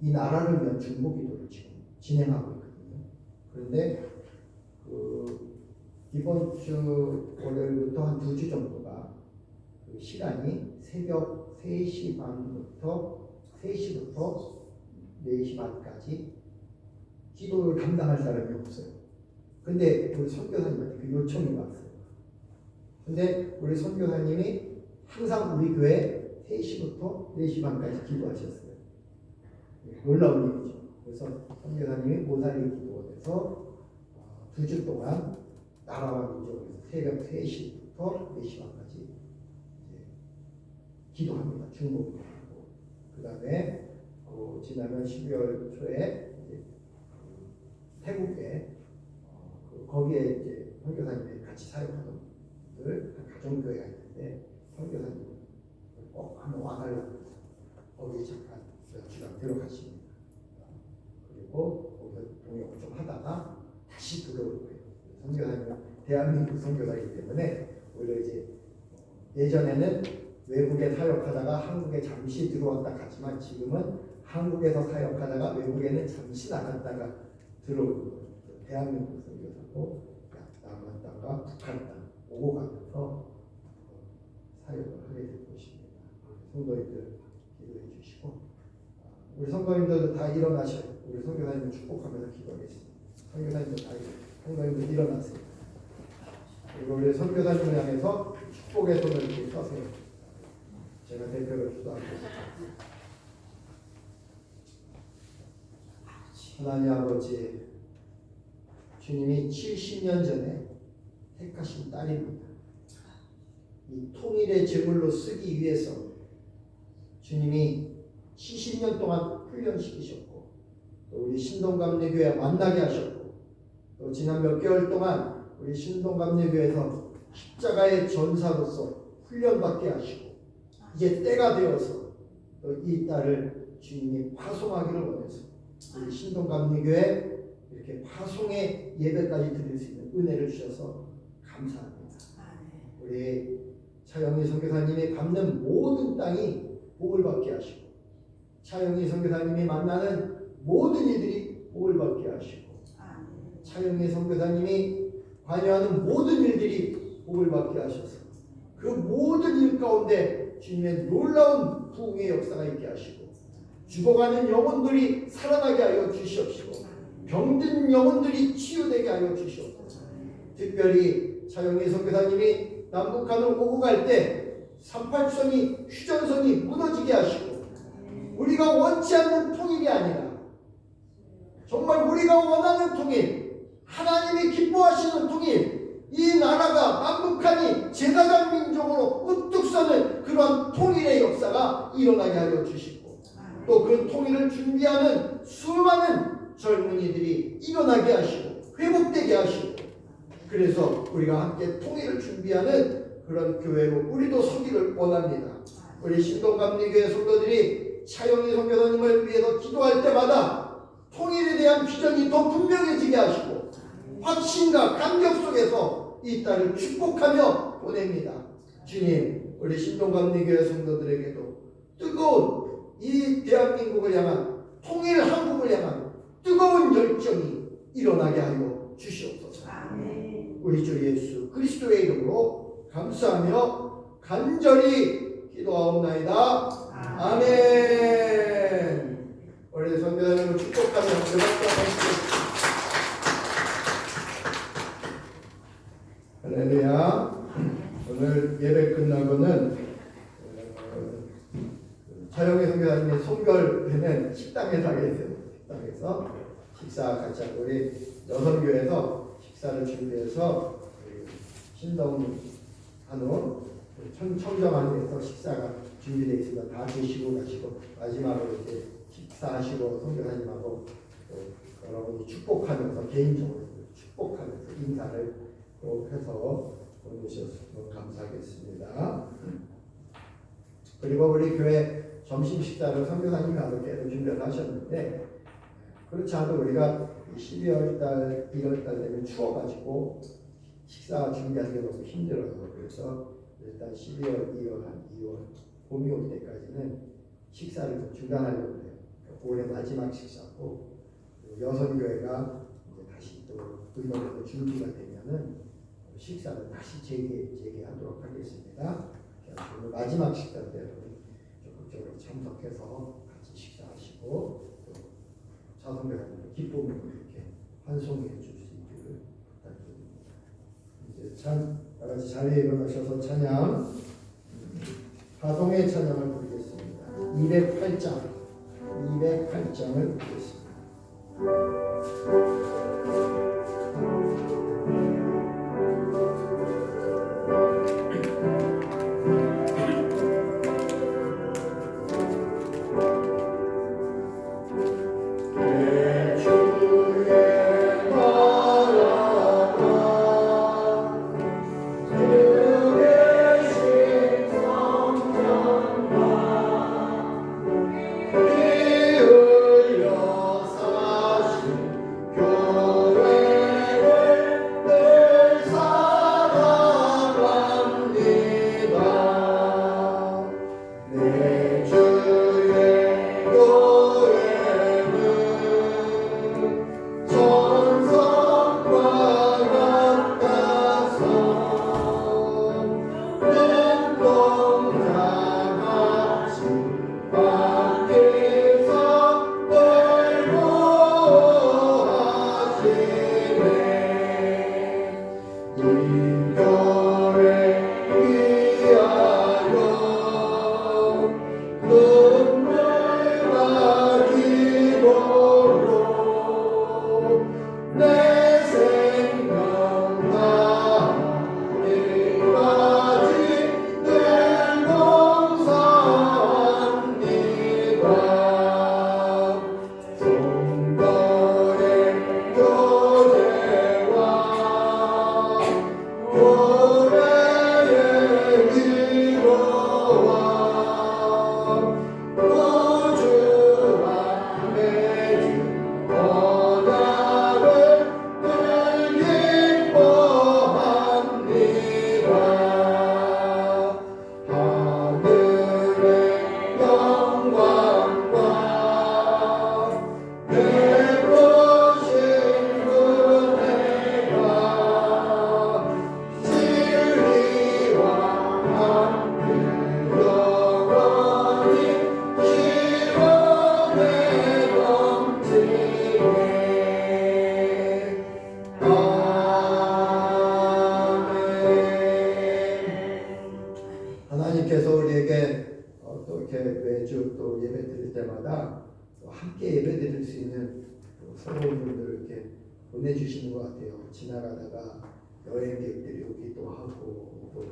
이 나라를 위한 중보기도를 지금 진행하고 있거든요. 그런데 이번 주 월요일부터 한 2주 정도가 시간이 새벽 3시 반부터 4시 반까지 기도를 감당할 사람이 없어요. 근데 우리 선교사님한테 그 요청이 왔어요. 근데 우리 선교사님이 항상 우리 교회 3시부터 4시 반까지 기도하셨어요. 놀라운 일이죠. 그래서 선교사님이 보살리 기도원에서 2주 동안 나라와 민족에서 새벽 3시부터 4시 반까지 기도합니다. 중보기도하고 그 다음에 지난해 12월 초에 태국에 거기에 이제 선교사님이 같이 사역하던 분들 가정교회가 있는데 선교사님이 꼭 한번 와달라고 해서 거기에 잠깐 몇 주간 들어가십니다. 그리고 거기서 동역을 좀 하다가 다시 들어올 거예요. 선교사님은 대한민국 선교사이기 때문에 오히려 이제 예전에는 외국에 사역하다가 한국에 잠시 들어왔다 갔지만 지금은 한국에서 사역하다가 외국에는 잠시 나갔다가 들어오는 거예요. 대한민국 선교사고 남한 땅과 북한 땅 오고 가면서 사역을 하게 될 것입니다. 성도님들 기도해 주시고 우리 성도님들도 다 일어나셔요. 우리 선교사님을 축복하면서 기도하겠습니다. 선교사님들 다 성도님들 일어나세요. 그리고 우리 선교사님을 향해서 축복의 손을 이렇게 펴세요. 제가 대표로 기도하겠습니다. 하나님 아버지, 주님이 70년 전에 택하신 딸입니다. 이 통일의 제물로 쓰기 위해서 주님이 70년 동안 훈련시키셨고, 또 우리 신동감리교회 만나게 하셨고, 또 지난 몇 개월 동안 우리 신동감리교회에서 십자가의 전사로서 훈련받게 하시고, 이제 때가 되어서 또 이 딸을 주님이 파송하기를 원해서 우리 신동감리교회 이렇게 파송의 예배까지 드릴 수 있는 은혜를 주셔서 감사합니다. 우리 차영희 선교사님이 밟는 모든 땅이 복을 받게 하시고, 차영희 선교사님이 만나는 모든 이들이 복을 받게 하시고, 차영희 선교사님이 관여하는 모든 일들이 복을 받게 하셔서 그 모든 일 가운데 주님의 놀라운 부흥의 역사가 있게 하시고, 죽어가는 영혼들이 살아나게 하여 주시옵시고, 병든 영혼들이 치유되게 하여 주시옵소서. 특별히 차영희 선교사님이 남북한을 오고 갈 때 38선이 휴전선이 무너지게 하시고, 우리가 원치 않는 통일이 아니라 정말 우리가 원하는 통일, 하나님이 기뻐하시는 통일, 이 나라가 남북한이 제사장 민족으로 우뚝 서는 그러한 통일의 역사가 일어나게 하여 주시고, 또 그 통일을 준비하는 수많은 젊은이들이 일어나게 하시고 회복되게 하시고, 그래서 우리가 함께 통일을 준비하는 그런 교회로 우리도 서기를 원합니다. 우리 신동감리교회 성도들이 차영희 선교사님을 위해서 기도할 때마다 통일에 대한 비전이 더 분명해지게 하시고, 확신과 감격 속에서 이 딸을 축복하며 보냅니다. 주님, 우리 신동감리교회 성도들에게도 뜨거운 이 대한민국을 향한, 통일 한국을 향한 뜨거운 열정이 일어나게 하여 주시옵소서. 우리 주 예수 그리스도의 이름으로 감사하며 간절히 기도하옵나이다. 아멘. 우리 선교사님을 축복하며 할렐루야. 오늘 예배 끝나고는 차영희 선교사님이 송별회는 식당에서 하겠어요. 식당에서 식사 같이 하고, 우리 여성교회에서 식사를 준비해서 신동 한우 청정안에서 식사가 준비되어 있습니다. 다 드시고 가시고 마지막으로 이제 식사하시고 선교사님하고 여러분이 축복하면서, 개인적으로 축복하면서 인사를 꼭 해서 보내주셔서 감사하겠습니다. 그리고 우리 교회 점심 식사를 선교사님이 아버지께서 준비를 하셨는데, 그렇지 않아도 우리가 12월달, 1월달 되면 추워가지고 식사 준비하는 게 너무 힘들어요. 그래서 일단 12월, 2월, 한 2월 봄이 올 때까지는 식사를 좀 중단하려고 해요. 올해 마지막 식사고, 여성교회가 이제 다시 또 의논해서 준비가 되면은 식사를 다시 재개하도록 하겠습니다. 오늘 마지막 식사 때 적극적으로 참석해서 같이 식사하시고, 또 차선배님들 기쁨으로 이렇게 환송해 줄 수 있기를 부탁드립니다. 이제 다같이 자리에 일어나셔서 찬양, 파송의 찬양을 부르겠습니다. 208장을 부르겠습니다. 교 예배 드릴 수 있는 새로운 분들을 이렇게 보내주시는 것 같아요. 지나가다가 여행객들이 오기도 하고 또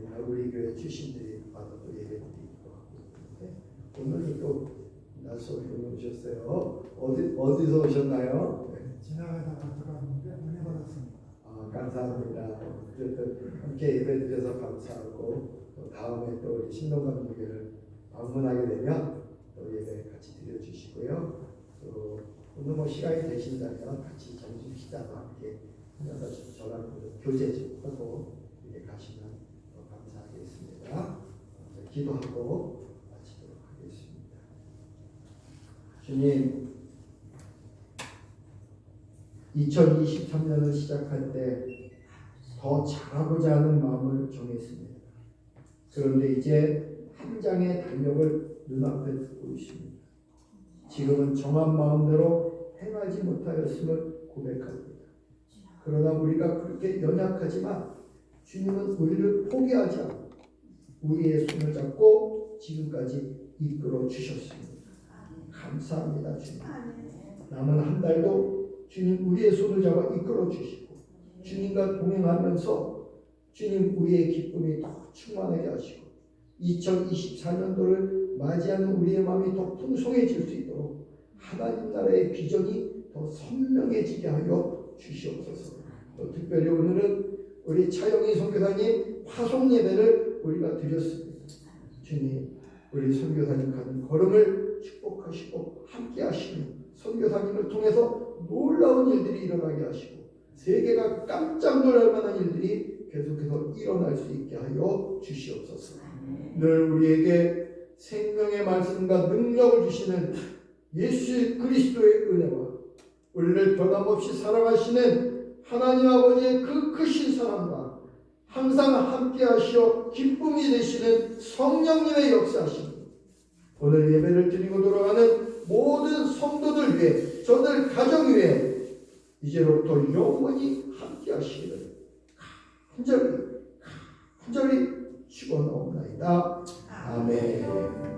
옛날 우리 교회 출신들이 와서 또 예배 드리기도 하고 오늘도 또 낯선 분 오셨어요. 어디서 오셨나요? 네.
지나가다가 들어왔는데 은혜 받았습니다.
감사합니다. 어쨌든 함께 예배 드려서 감사하고 또 다음에 또 우리 신동관교회를 방문하게 되면 또 예배 같이 드려주시고요. 또 오늘 뭐 시간이 되신다면 같이 점심 식사와 함께 하면서 저랑 교제 좀 하고 이렇게 가시면 더 감사하겠습니다. 기도하고 마치도록 하겠습니다. 주님, 2023년을 시작할 때 더 잘하고자 하는 마음을 정했습니다. 그런데 이제 한 장의 달력을 눈앞에 두고 있습니다. 지금은 정한 마음대로 행하지 못하였음을 고백합니다. 그러나 우리가 그렇게 연약하지만 주님은 우리를 포기하지 않고 우리의 손을 잡고 지금까지 이끌어 주셨습니다. 감사합니다, 주님. 남은 한 달도 주님 우리의 손을 잡아 이끌어 주시고 주님과 동행하면서 주님 우리의 기쁨이 더 충만하게 하시고 2024년도를 맞이하는 우리의 마음이 더 풍성해질 수 있도록 하나님 나라의 비전이 더 선명해지게 하여 주시옵소서. 또 특별히 오늘은 우리 차영희 선교사님 화송 예배를 우리가 드렸습니다. 주님 우리 선교사님 가는 걸음을 축복하시고 함께 하시며 선교사님을 통해서 놀라운 일들이 일어나게 하시고 세계가 깜짝 놀랄 만한 일들이 계속해서 일어날 수 있게 하여 주시옵소서. 늘 우리에게 생명의 말씀과 능력을 주시는 예수 그리스도의 은혜와 우리를 변함없이 사랑하시는 하나님 아버지의 그 크신 사랑과 항상 함께 하시어 기쁨이 되시는 성령님의 역사하심 오늘 예배를 드리고 돌아가는 모든 성도들 위해 저들 가정 위해 이제로부터 영원히 함께 하시기를 간절히 축원하옵나이다. 아멘.